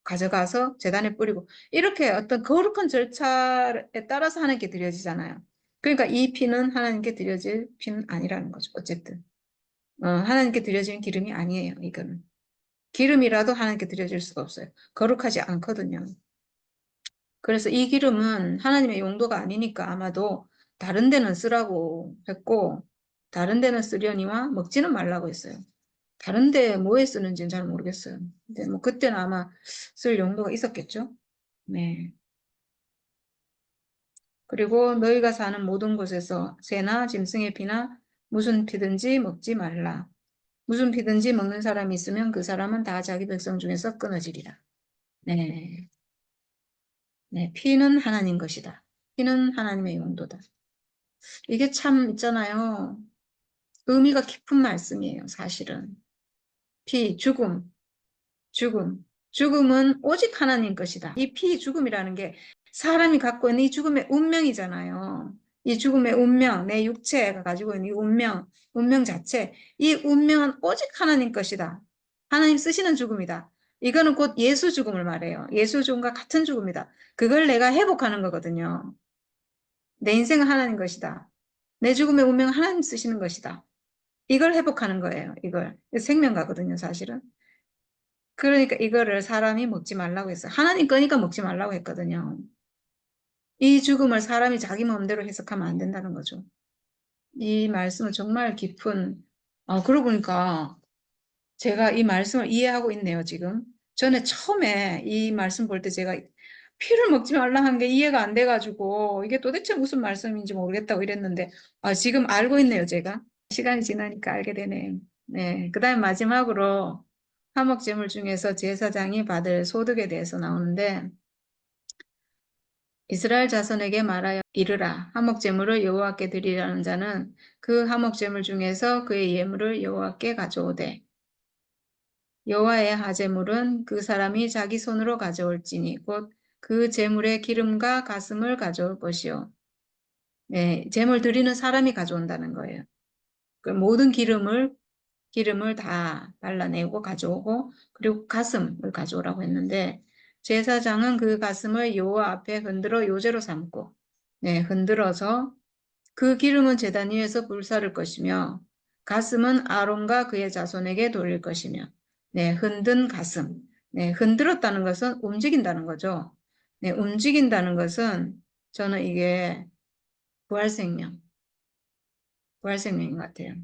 가져가서 제단에 뿌리고 이렇게 어떤 거룩한 절차에 따라서 하나님께 드려지잖아요. 그러니까 이 피는 하나님께 드려질 피는 아니라는 거죠. 어쨌든 하나님께 드려지는 기름이 아니에요. 이거는 기름이라도 하나님께 드려질 수가 없어요. 거룩하지 않거든요. 그래서 이 기름은 하나님의 용도가 아니니까 아마도 다른 데는 쓰라고 했고 다른 데는 쓰려니와 먹지는 말라고 했어요. 다른 데 뭐에 쓰는지는 잘 모르겠어요. 근데 뭐 그때는 아마 쓸 용도가 있었겠죠. 네. 그리고 너희가 사는 모든 곳에서 새나 짐승의 피나 무슨 피든지 먹지 말라. 무슨 피든지 먹는 사람이 있으면 그 사람은 다 자기 백성 중에서 끊어지리라. 네. 네. 피는 하나님 것이다. 피는 하나님의 용도다. 이게 참 있잖아요. 의미가 깊은 말씀이에요, 사실은. 피, 죽음, 죽음. 죽음은 오직 하나님 것이다. 이 피, 죽음이라는 게 사람이 갖고 있는 이 죽음의 운명이잖아요. 이 죽음의 운명, 내 육체가 가지고 있는 이 운명 자체, 이 운명은 오직 하나님 것이다. 하나님 쓰시는 죽음이다. 이거는 곧 예수 죽음을 말해요. 예수 죽음과 같은 죽음이다. 그걸 내가 회복하는 거거든요. 내 인생은 하나님 것이다. 내 죽음의 운명은 하나님 쓰시는 것이다. 이걸 회복하는 거예요. 이걸. 생명가거든요, 사실은. 그러니까 이거를 사람이 먹지 말라고 했어요. 하나님 거니까 먹지 말라고 했거든요. 이 죽음을 사람이 자기 마음대로 해석하면 안 된다는 거죠. 이 말씀은 정말 깊은, 그러고 보니까 제가 이 말씀을 이해하고 있네요, 지금. 전에 처음에 이 말씀 볼 때 제가 피를 먹지 말라 한 게 이해가 안 돼가지고 이게 도대체 무슨 말씀인지 모르겠다고 이랬는데, 지금 알고 있네요, 제가. 시간이 지나니까 알게 되네요. 네. 그 다음에 마지막으로 화목제물 중에서 제사장이 받을 소득에 대해서 나오는데, 이스라엘 자손에게 말하여 이르라. 화목제물을 여호와께 드리라는 자는 그 화목제물 중에서 그의 예물을 여호와께 가져오되, 여호와의 하제물은 그 사람이 자기 손으로 가져올지니 곧 그 제물의 기름과 가슴을 가져올 것이요. 네, 제물 드리는 사람이 가져온다는 거예요. 그 모든 기름을 다 발라내고 가져오고 그리고 가슴을 가져오라고 했는데 제사장은 그 가슴을 여호와 앞에 흔들어 요제로 삼고 네, 흔들어서 그 기름은 제단 위에서 불사를 것이며 가슴은 아론과 그의 자손에게 돌릴 것이며 네, 흔든 가슴 네, 흔들었다는 것은 움직인다는 거죠. 네, 움직인다는 것은 저는 이게 부활생명 부활생명인 것 같아요.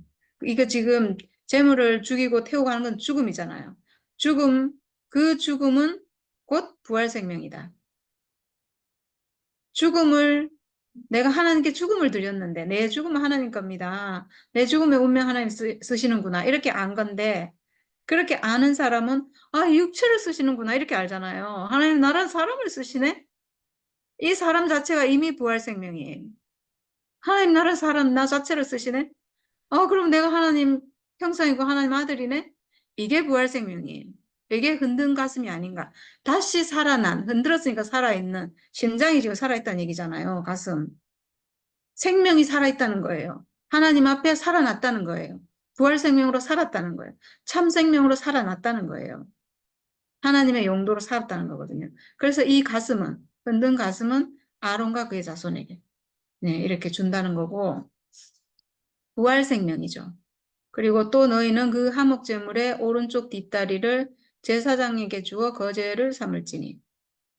이거 지금 재물을 죽이고 태우고 하는 건 죽음이잖아요. 그 죽음은 곧 부활생명이다. 내가 하나님께 죽음을 드렸는데 내 죽음은 하나님 겁니다. 내 죽음의 운명 하나님 쓰시는구나. 이렇게 안 건데 그렇게 아는 사람은 육체를 쓰시는구나. 이렇게 알잖아요. 하나님 나란 사람을 쓰시네? 이 사람 자체가 이미 부활생명이에요. 하나님 나란 사람 나 자체를 쓰시네? 그럼 내가 하나님 형상이고 하나님 아들이네? 이게 부활생명이에요. 이게 흔든 가슴이 아닌가. 다시 살아난, 흔들었으니까 살아있는, 심장이 지금 살아있다는 얘기잖아요. 가슴. 생명이 살아있다는 거예요. 하나님 앞에 살아났다는 거예요. 부활생명으로 살았다는 거예요. 참 생명으로 살아났다는 거예요. 하나님의 용도로 살았다는 거거든요. 그래서 이 가슴은, 흔든 가슴은 아론과 그의 자손에게 네, 이렇게 준다는 거고, 부활생명이죠. 그리고 또 너희는 그 화목제물의 오른쪽 뒷다리를 제사장에게 주어 거제를 삼을지니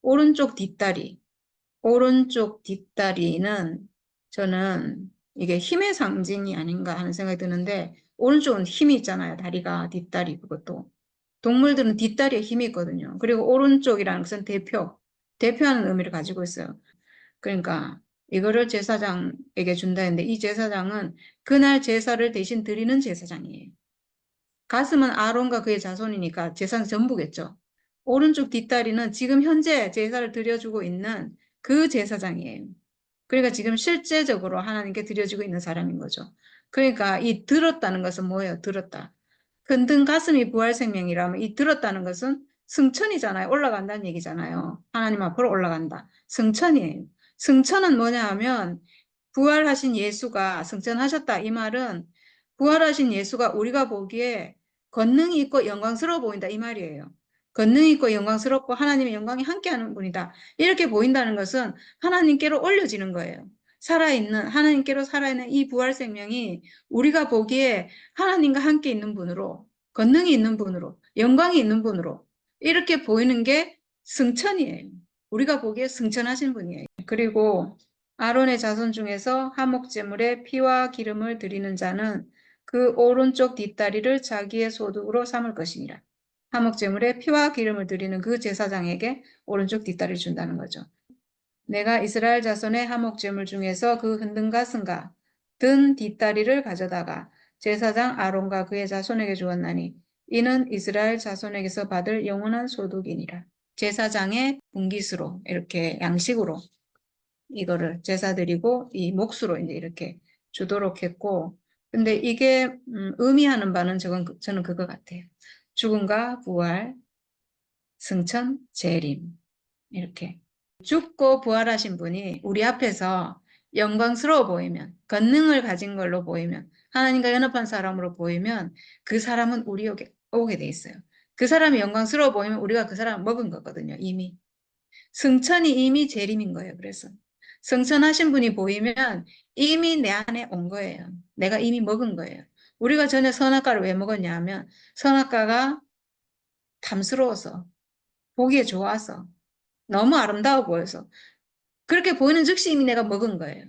오른쪽 뒷다리는 저는 이게 힘의 상징이 아닌가 하는 생각이 드는데 오른쪽은 힘이 있잖아요. 다리가 뒷다리 그것도 동물들은 뒷다리에 힘이 있거든요. 그리고 오른쪽이라는 것은 대표하는 의미를 가지고 있어요. 그러니까 이거를 제사장에게 준다 했는데 이 제사장은 그날 제사를 대신 드리는 제사장이에요. 가슴은 아론과 그의 자손이니까 제사는 전부겠죠. 오른쪽 뒷다리는 지금 현재 제사를 드려주고 있는 그 제사장이에요. 그러니까 지금 실제적으로 하나님께 드려지고 있는 사람인 거죠. 그러니까 이 들었다는 것은 뭐예요? 들었다. 흔든 가슴이 부활 생명이라면 이 들었다는 것은 승천이잖아요. 올라간다는 얘기잖아요. 하나님 앞으로 올라간다. 승천이에요. 승천은 뭐냐 하면 부활하신 예수가 승천하셨다. 이 말은 부활하신 예수가 우리가 보기에 권능이 있고 영광스러워 보인다. 이 말이에요. 권능이 있고 영광스럽고 하나님의 영광이 함께하는 분이다. 이렇게 보인다는 것은 하나님께로 올려지는 거예요. 살아있는 하나님께로 살아있는 이 부활 생명이 우리가 보기에 하나님과 함께 있는 분으로 권능이 있는 분으로 영광이 있는 분으로 이렇게 보이는 게 승천이에요. 우리가 보기에 승천하신 분이에요. 그리고 아론의 자손 중에서 화목제물에 피와 기름을 드리는 자는 그 오른쪽 뒷다리를 자기의 소득으로 삼을 것이니라. 화목제물에 피와 기름을 드리는 그 제사장에게 오른쪽 뒷다리를 준다는 거죠. 내가 이스라엘 자손의 화목제물 중에서 그 흔든 가슴과 든 뒷다리를 가져다가 제사장 아론과 그의 자손에게 주었나니 이는 이스라엘 자손에게서 받을 영원한 소득이니라. 제사장의 분깃으로 이렇게 양식으로 이거를 제사 드리고 이 몫으로 이제 이렇게 주도록 했고, 근데 이게 의미하는 바는 저는 그거 같아요. 죽음과 부활, 승천, 재림 이렇게 죽고 부활하신 분이 우리 앞에서 영광스러워 보이면, 권능을 가진 걸로 보이면, 하나님과 연합한 사람으로 보이면 그 사람은 우리에게 오게 돼 있어요. 그 사람이 영광스러워 보이면 우리가 그 사람을 먹은 거거든요. 이미 승천이 이미 재림인 거예요. 그래서 승천하신 분이 보이면 이미 내 안에 온 거예요. 내가 이미 먹은 거예요. 우리가 전에 선악과를 왜 먹었냐 하면 선악과가 탐스러워서 보기에 좋아서 너무 아름다워 보여서 그렇게 보이는 즉시 이미 내가 먹은 거예요.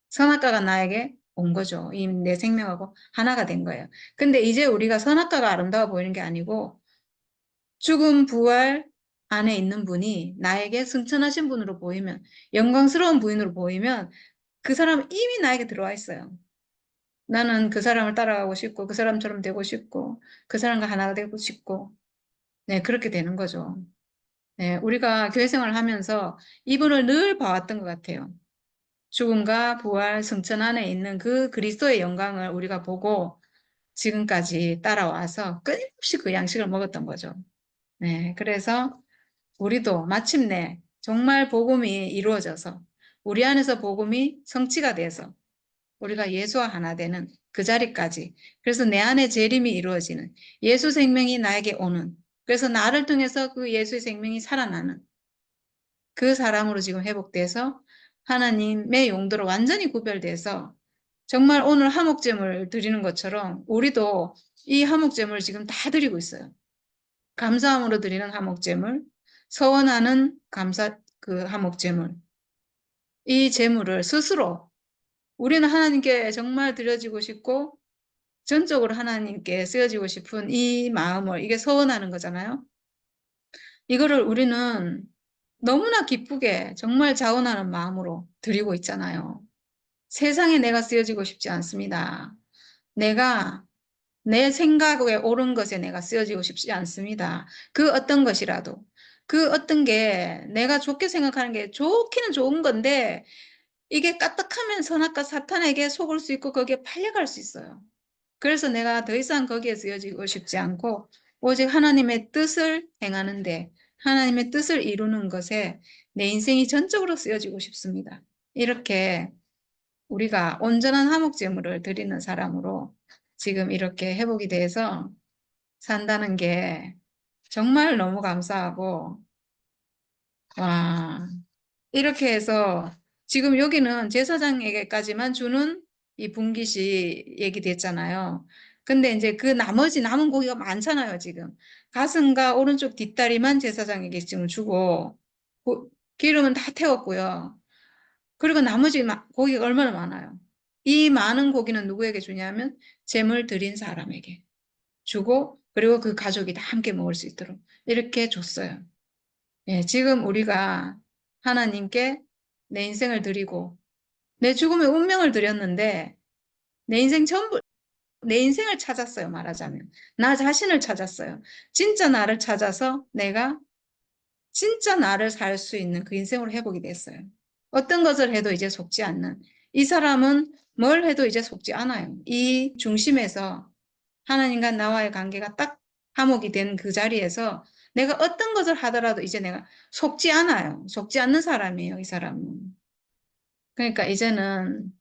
선악과가 나에게 온 거죠. 이미 내 생명하고 하나가 된 거예요. 근데 이제 우리가 선악과가 아름다워 보이는 게 아니고 죽음 부활 안에 있는 분이 나에게 승천하신 분으로 보이면 영광스러운 분으로 보이면 그 사람은 이미 나에게 들어와 있어요. 나는 그 사람을 따라가고 싶고 그 사람처럼 되고 싶고 그 사람과 하나가 되고 싶고 네 그렇게 되는 거죠. 네, 우리가 교회 생활을 하면서 이분을 늘 봐왔던 것 같아요. 죽음과 부활 승천 안에 있는 그 그리스도의 영광을 우리가 보고 지금까지 따라와서 끊임없이 그 양식을 먹었던 거죠. 네, 그래서 우리도 마침내 정말 복음이 이루어져서 우리 안에서 복음이 성취가 돼서 우리가 예수와 하나 되는 그 자리까지, 그래서 내 안에 재림이 이루어지는 예수 생명이 나에게 오는, 그래서 나를 통해서 그 예수의 생명이 살아나는 그 사람으로 지금 회복돼서 하나님의 용도로 완전히 구별돼서 정말 오늘 화목제물 드리는 것처럼 우리도 이 화목제물을 지금 다 드리고 있어요. 감사함으로 드리는 화목제물, 서원하는 감사 그 화목제물, 이 제물을 스스로 우리는 하나님께 정말 드려지고 싶고 전적으로 하나님께 쓰여지고 싶은 이 마음을, 이게 서원하는 거잖아요. 이거를 우리는 너무나 기쁘게 정말 자원하는 마음으로 드리고 있잖아요. 세상에 내가 쓰여지고 싶지 않습니다. 내가 내 생각에 옳은 것에 내가 쓰여지고 싶지 않습니다. 그 어떤 것이라도. 그 어떤 게 내가 좋게 생각하는 게 좋기는 좋은 건데 이게 까딱하면 선악과 사탄에게 속을 수 있고 거기에 팔려갈 수 있어요. 그래서 내가 더 이상 거기에 쓰여지고 싶지 않고 오직 하나님의 뜻을 행하는데 하나님의 뜻을 이루는 것에 내 인생이 전적으로 쓰여지고 싶습니다. 이렇게 우리가 온전한 화목제물을 드리는 사람으로 지금 이렇게 회복이 돼서 산다는 게 정말 너무 감사하고, 와, 이렇게 해서 지금 여기는 제사장에게까지만 주는 이 분깃이 얘기됐잖아요. 근데 이제 그 나머지 남은 고기가 많잖아요, 지금. 가슴과 오른쪽 뒷다리만 제사장에게 지금 주고, 기름은 다 태웠고요. 그리고 나머지 고기가 얼마나 많아요. 이 많은 고기는 누구에게 주냐면, 제물 드린 사람에게 주고, 그리고 그 가족이 다 함께 먹을 수 있도록 이렇게 줬어요. 예, 지금 우리가 하나님께 내 인생을 드리고 내 죽음의 운명을 드렸는데 내 인생 전부 내 인생을 찾았어요. 말하자면 나 자신을 찾았어요. 진짜 나를 찾아서 내가 진짜 나를 살 수 있는 그 인생으로 회복이 됐어요. 어떤 것을 해도 이제 속지 않는 이 사람은 뭘 해도 이제 속지 않아요. 이 중심에서 하나님과 나와의 관계가 딱 화목이 된 그 자리에서 내가 어떤 것을 하더라도 이제 내가 속지 않아요. 속지 않는 사람이에요, 이 사람은. 그러니까 이제는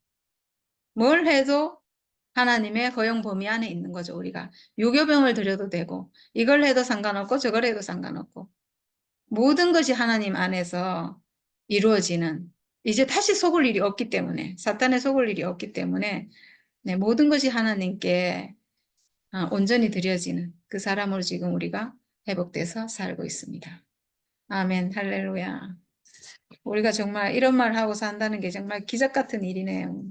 뭘 해도 하나님의 허용 범위 안에 있는 거죠, 우리가. 유교병을 들여도 되고, 이걸 해도 상관없고, 저걸 해도 상관없고. 모든 것이 하나님 안에서 이루어지는, 이제 다시 속을 일이 없기 때문에, 사탄에 속을 일이 없기 때문에, 네, 모든 것이 하나님께 온전히 드려지는 그 사람으로 지금 우리가 회복돼서 살고 있습니다. 아멘, 할렐루야. 우리가 정말 이런 말 하고 산다는 게 정말 기적 같은 일이네요.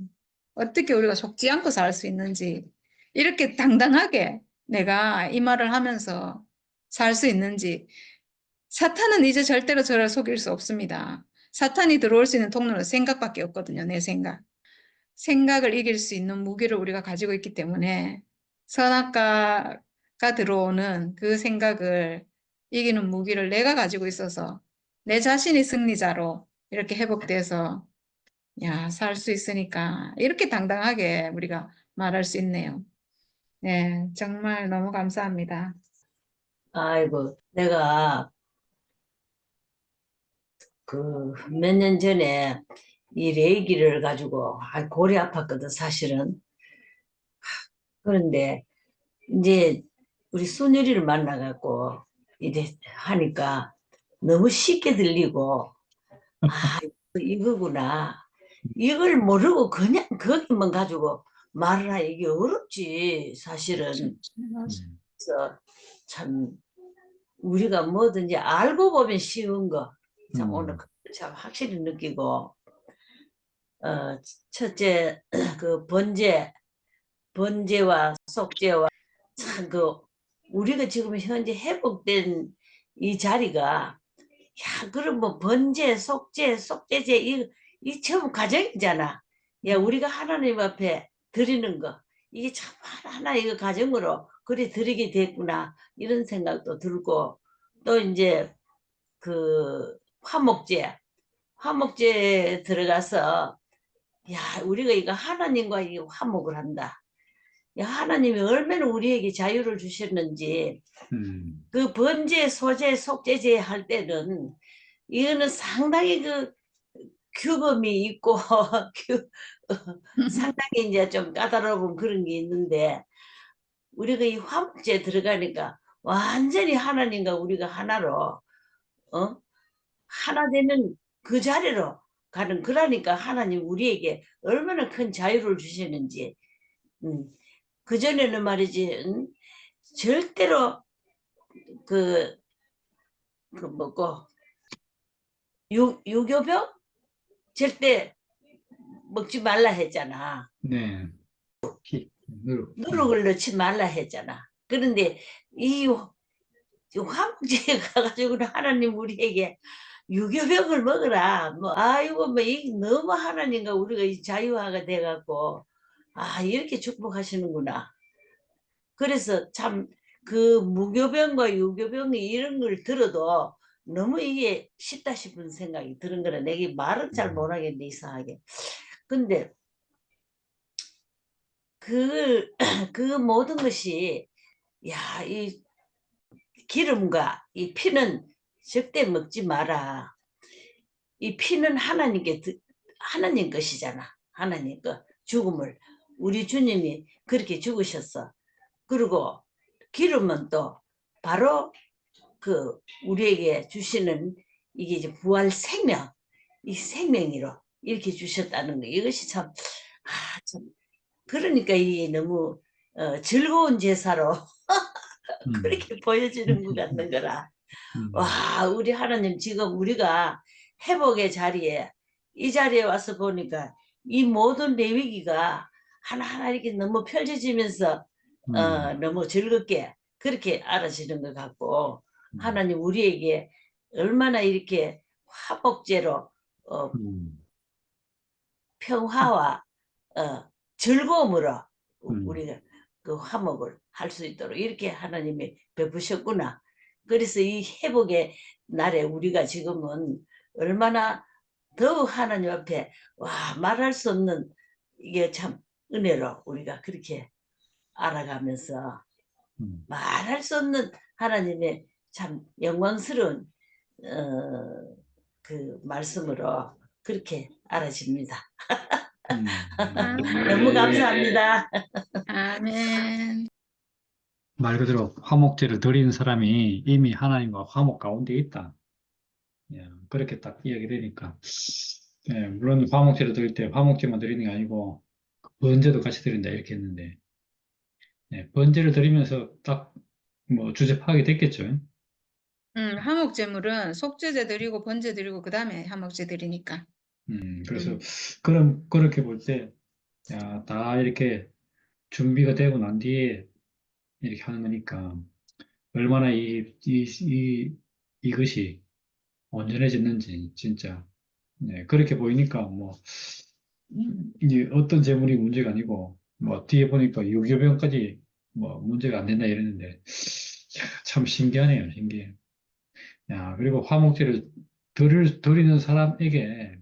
어떻게 우리가 속지 않고 살 수 있는지, 이렇게 당당하게 내가 이 말을 하면서 살 수 있는지, 사탄은 이제 절대로 저를 속일 수 없습니다. 사탄이 들어올 수 있는 통로는 생각밖에 없거든요, 내 생각. 생각을 이길 수 있는 무기를 우리가 가지고 있기 때문에 선악과가 들어오는 그 생각을 이기는 무기를 내가 가지고 있어서 내 자신이 승리자로 이렇게 회복돼서 살 수 있으니까 이렇게 당당하게 우리가 말할 수 있네요. 네, 정말 너무 감사합니다. 아이고, 내가 그 몇 년 전에 이 레이기를 가지고 골이 아팠거든, 사실은. 그런데 이제 우리 순열이를 만나갖고 이래 하니까 너무 쉽게 들리고, 아, 이거구나. 이걸 모르고 그냥 거기만 가지고 말을 하기 이게 어렵지, 사실은. 그래서 참 우리가 뭐든지 알고 보면 쉬운 거. 참 오늘 참 확실히 느끼고, 첫째 그 번제와 속죄와 참 그 우리가 지금 현재 회복된 이 자리가, 야, 그럼 뭐 번제, 속죄, 속죄제 이 처음 과정이잖아. 야, 우리가 하나님 앞에 드리는 거 이게 참 하나 이거 가정으로 그래 드리게 됐구나 이런 생각도 들고, 또 이제 그 화목제 들어가서, 야, 우리가 이거 하나님과 이 화목을 한다. 야, 하나님이 얼마나 우리에게 자유를 주셨는지. 그 번제, 소제, 속죄제 할 때는 이거는 상당히 그 규범이 있고 상당히 이제 좀 까다로운 그런 게 있는데, 우리가 이 화목제 들어가니까 완전히 하나님과 우리가 하나로 어? 하나 되는 그 자리로 가는, 그러니까 하나님 우리에게 얼마나 큰 자유를 주시는지. 그전에는 말이지, 절대로 그, 그 뭐고 유교병 절대 먹지 말라 했잖아. 네. 누룩을 넣지 말라 했잖아. 그런데 이 화목제에 가가지고는 하나님 우리에게 유교병을 먹으라. 뭐 아이고 뭐 이 너무 하나님과 우리가 이 자유화가 돼갖고 이렇게 축복하시는구나. 그래서 참 그 무교병과 유교병이 이런 걸 들어도 너무 이게 쉽다 싶은 생각이 드는 거라. 내가 말은 잘 못하겠네, 이상하게. 근데 그 모든 것이, 야, 이 기름과 이 피는 절대 먹지 마라. 이 피는 하나님 것이잖아. 하나님 것. 죽음을 우리 주님이 그렇게 죽으셨어. 그리고 기름은 또 바로 그 우리에게 주시는 이게 이제 부활 생명, 이 생명으로 이렇게 주셨다는 거. 이것이 참, 참 그러니까 이게 너무 즐거운 제사로 그렇게 보여지는 것 같는 거라. 와, 우리 하나님 지금 우리가 회복의 자리에, 이 자리에 와서 보니까 이 모든 레위기가 하나하나 이렇게 너무 펼쳐지면서 너무 즐겁게 그렇게 알아지는 것 같고 음, 하나님 우리에게 얼마나 이렇게 화목제로 음, 평화와 즐거움으로 음, 우리가 그 화목을 할 수 있도록 이렇게 하나님이 베푸셨구나. 그래서 이 회복의 날에 우리가 지금은 얼마나 더욱 하나님 앞에 와 말할 수 없는 이게 참 은혜로 우리가 그렇게 알아가면서 음, 말할 수 없는 하나님의 참 영광스러운 그 말씀으로 그렇게 알아집니다. 너무 아멘. 감사합니다. 아멘. 말 그대로 화목제를 드리는 사람이 이미 하나님과 화목 가운데 있다. 예, 그렇게 딱 이야기되니까. 예, 물론 화목제를 드릴 때 화목제만 드리는 게 아니고 번제도 같이 드린다 이렇게 했는데 예, 번제를 드리면서 딱 뭐 주제 파악이 됐겠죠. 화목제물은 속죄제 드리고 번제 드리고 그 다음에 화목제 드리니까. 그래서 음, 그럼 그렇게 볼 때, 야, 다 이렇게 준비가 되고 난 뒤에 이렇게 하는 거니까 얼마나 이것이 온전해졌는지 진짜. 네, 그렇게 보이니까 뭐 이게 어떤 재물이 문제가 아니고 뭐 뒤에 보니까 유교병까지 뭐 문제가 안 된다 이랬는데 야, 참 신기하네요, 신기해. 야, 그리고 화목제를 드리는 사람에게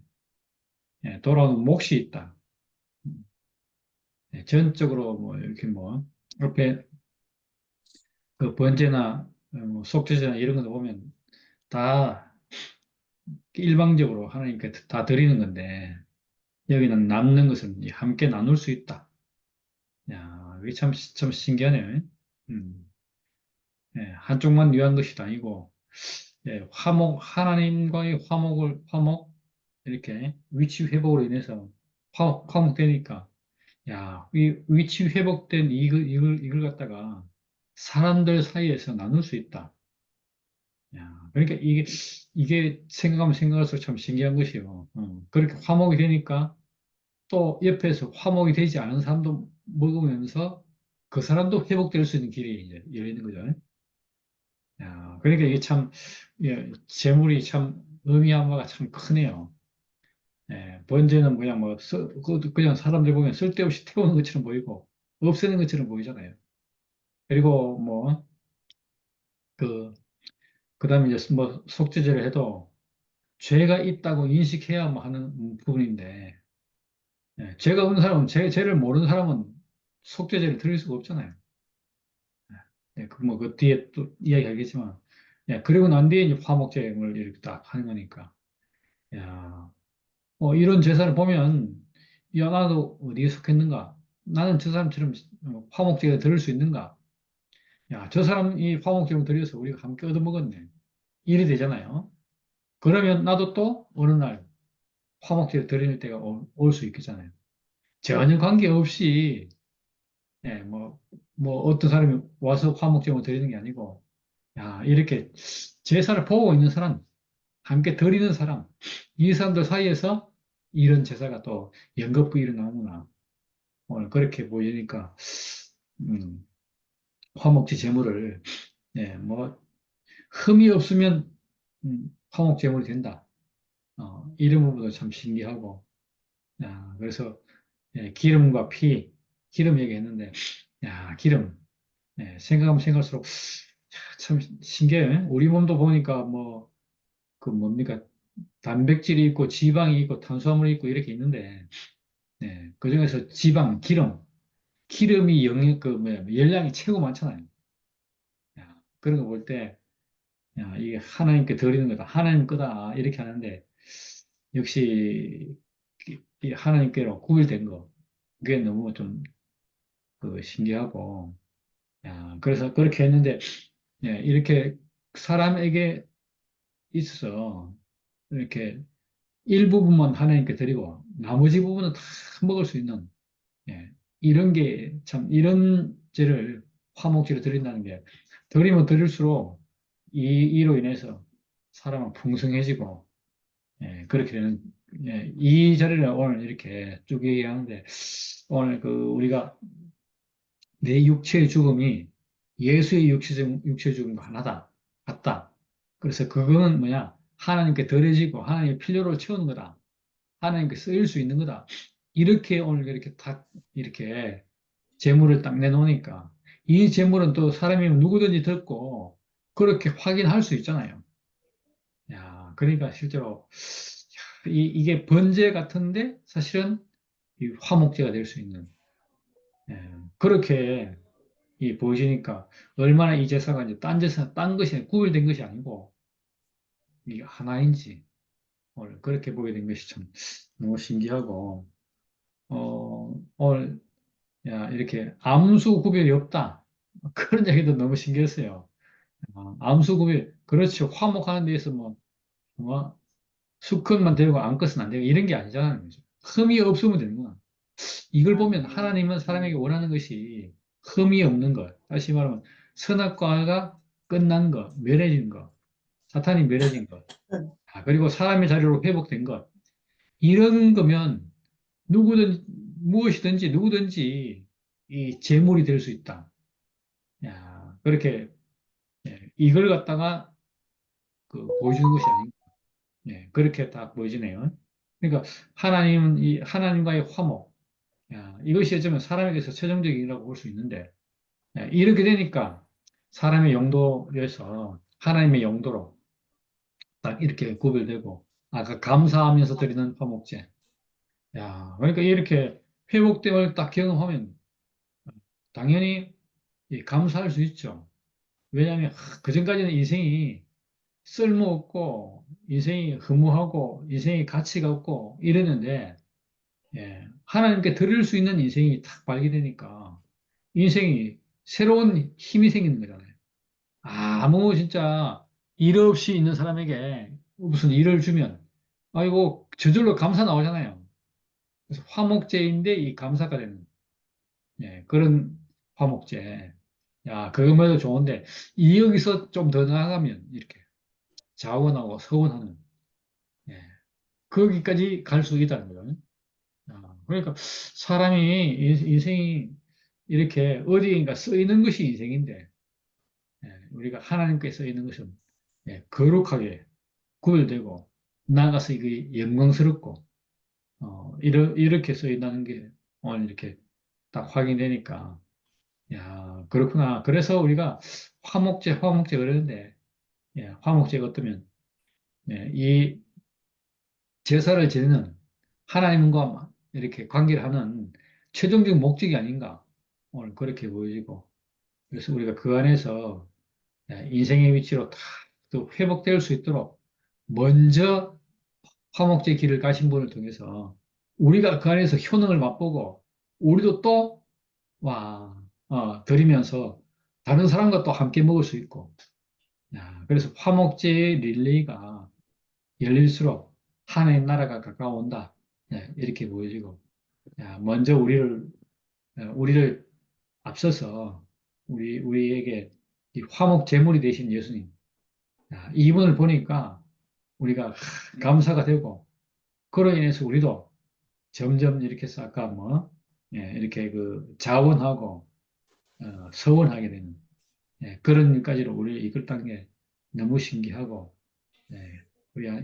예, 돌아오는 몫이 있다. 예, 전적으로 뭐 이렇게 뭐 옆에 그 번제나 뭐 속죄제나 이런 거 보면 다 일방적으로 하나님께 다 드리는 건데 여기는 남는 것은 함께 나눌 수 있다. 야, 이게 참 신기하네요. 음, 예, 한쪽만 위한 것이 아니고 예, 하나님과의 화목 이렇게 위치 회복으로 인해서 화목되니까 야, 이 위치 회복된 이걸 갖다가 사람들 사이에서 나눌 수 있다. 야, 그러니까 이게 생각하면 생각할수록 참 신기한 것이요. 그렇게 화목이 되니까 또 옆에서 화목이 되지 않은 사람도 먹으면서 그 사람도 회복될 수 있는 길이 이제 열리는 거죠. 야, 그러니까 이게 참, 예, 재물이 참 의미한 바가 참 크네요. 예, 번제는 그냥 뭐, 그냥 사람들 보면 쓸데없이 태우는 것처럼 보이고, 없애는 것처럼 보이잖아요. 그리고 뭐, 그 다음에 이제 뭐, 속죄제를 해도 죄가 있다고 인식해야만 하는 부분인데, 예, 죄가 없는 사람은, 죄를 모르는 사람은 속죄제를 드릴 수가 없잖아요. 예, 그 뒤에 또 이야기하겠지만, 예, 그리고 난 뒤에 이제 화목제를 이렇게 딱 하는 거니까, 야, 이런 제사를 보면, 야, 나도 어디에 속했는가? 나는 저 사람처럼 화목제를 드릴 수 있는가? 야, 저 사람이 화목제를 드려서 우리가 함께 얻어먹었네. 일이 되잖아요. 그러면 나도 또 어느 날 화목제를 드릴 때가 올 수 있겠잖아요. 전혀 관계없이, 예, 뭐 어떤 사람이 와서 화목제를 드리는 게 아니고, 야, 이렇게 제사를 보고 있는 사람, 함께 드리는 사람, 이 사람들 사이에서 이런 제사가 또 연거푸 일어나는구나. 오늘 그렇게 보이니까, 음, 화목제 제물을, 예, 뭐, 흠이 없으면, 화목 제물이 된다. 이런 부분도 참 신기하고, 야, 그래서, 예, 기름과 피, 기름 얘기했는데, 야, 기름, 예, 생각하면 생각할수록, 참 신기해요. 우리 몸도 보니까 뭐, 그 뭡니까, 단백질이 있고, 지방이 있고, 탄수화물이 있고, 이렇게 있는데, 예, 그중에서 기름이 열량이 최고 많잖아요. 야, 그런 거 볼 때, 야, 이게 하나님께 드리는 거다. 하나님 거다. 이렇게 하는데, 역시, 이 하나님께로 구별된 거. 그게 너무 좀, 신기하고, 야, 그래서 그렇게 했는데, 예, 이렇게 사람에게 있어서, 이렇게 일부분만 하나님께 드리고, 나머지 부분은 다 먹을 수 있는, 예, 이런 게 참, 이런 죄를 화목제로 드린다는 게, 드리면 드릴수록 이로 인해서 사람은 풍성해지고, 예, 그렇게 되는, 예, 이 자리를 오늘 이렇게 쭉 얘기하는데, 오늘 우리가 내 육체의 죽음이 예수의 육체 죽음과 하나다. 같다. 그래서 그거는 뭐냐? 하나님께 드려지고 하나님의 필요를 채우는 거다. 하나님께 쓰일 수 있는 거다. 이렇게 오늘 이렇게 딱 이렇게 재물을 딱 내놓으니까 이 재물은 또 사람이 누구든지 듣고 그렇게 확인할 수 있잖아요. 야, 그러니까 실제로 이게 번제 같은데 사실은 이 화목제가 될 수 있는 그렇게 보여지니까 얼마나 이 제사가 이제 딴 제사, 딴 것이 구별된 것이 아니고 이게 하나인지 오늘 그렇게 보게 된 것이 참 너무 신기하고 오늘 야, 이렇게 암수 구별이 없다. 그런 얘기도 너무 신기했어요. 암수 구별, 그렇죠. 화목하는 데에서 뭐, 수컷만 되고 암컷은 안 되고 이런 게 아니잖아요. 그죠? 흠이 없으면 되는 거야. 이걸 보면 하나님은 사람에게 원하는 것이 흠이 없는 것. 다시 말하면 선악과 악가 끝난 것, 멸해진 것, 사탄이 멸해진 것. 그리고 사람의 자리로 회복된 것. 이런 거면 무엇이든지 누구든지 이 제물이 될 수 있다. 야, 그렇게 이걸 갖다가 보여주는 것이 아닌가. 그렇게 딱 보여지네요. 그러니까 하나님은 이 하나님과의 화목, 야, 이것이 어쩌면 사람에게서 최종적이라고 볼 수 있는데 이렇게 되니까 사람의 용도에서 하나님의 용도로 딱 이렇게 구별되고 아까 감사하면서 드리는 화목제. 야, 그러니까 이렇게 회복됨을 딱 경험하면 당연히 감사할 수 있죠. 왜냐하면 그전까지는 인생이 쓸모없고 인생이 허무하고 인생이 가치가 없고 이랬는데 하나님께 드릴 수 있는 인생이 탁 발견되니까 인생이 새로운 힘이 생기는 거잖아요. 아무 진짜 일 없이 있는 사람에게 무슨 일을 주면 아이고 저절로 감사 나오잖아요. 그래서 화목제인데 이 감사가 되는 그런 화목제. 야, 그것만도 좋은데 이 여기서 좀 더 나아가면 이렇게 자원하고 서원하는 예, 거기까지 갈 수 있다는 거예요. 그러니까 사람이 인생이 이렇게 어디인가 쓰이는 것이 인생인데 우리가 하나님께 쓰이는 것은 거룩하게 구별되고 나아가서 이게 영광스럽고 이렇게 쓰인다는 게 오늘 이렇게 딱 확인되니까 야 그렇구나. 그래서 우리가 화목제 그러는데 화목제가 어떠면 이 제사를 지내는 하나님과 이렇게 관계를 하는 최종적 목적이 아닌가 오늘 그렇게 보여지고 그래서 우리가 그 안에서 인생의 위치로 다 또 회복될 수 있도록 먼저 화목제 길을 가신 분을 통해서 우리가 그 안에서 효능을 맛보고 우리도 또 드리면서 다른 사람과 또 함께 먹을 수 있고 그래서 화목제 릴레이가 열릴수록 하나님 나라가 가까워온다. 이렇게 보여지고 먼저 우리를 앞서서 우리에게 이 화목 제물이 되신 예수님 이분을 보니까 우리가 감사가 되고 그로 인해서 우리도 점점 이렇게 해서 아까 이렇게 그 자원하고 서원하게 되는 그런 일까지로 우리를 이끌었다는 게 너무 신기하고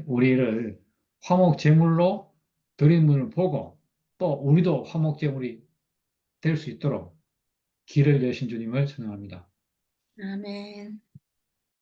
우리를 화목 제물로 드리는 분을 보고 또 우리도 화목 제물이 될 수 있도록 길을 여신 주님을 찬양합니다. 아멘.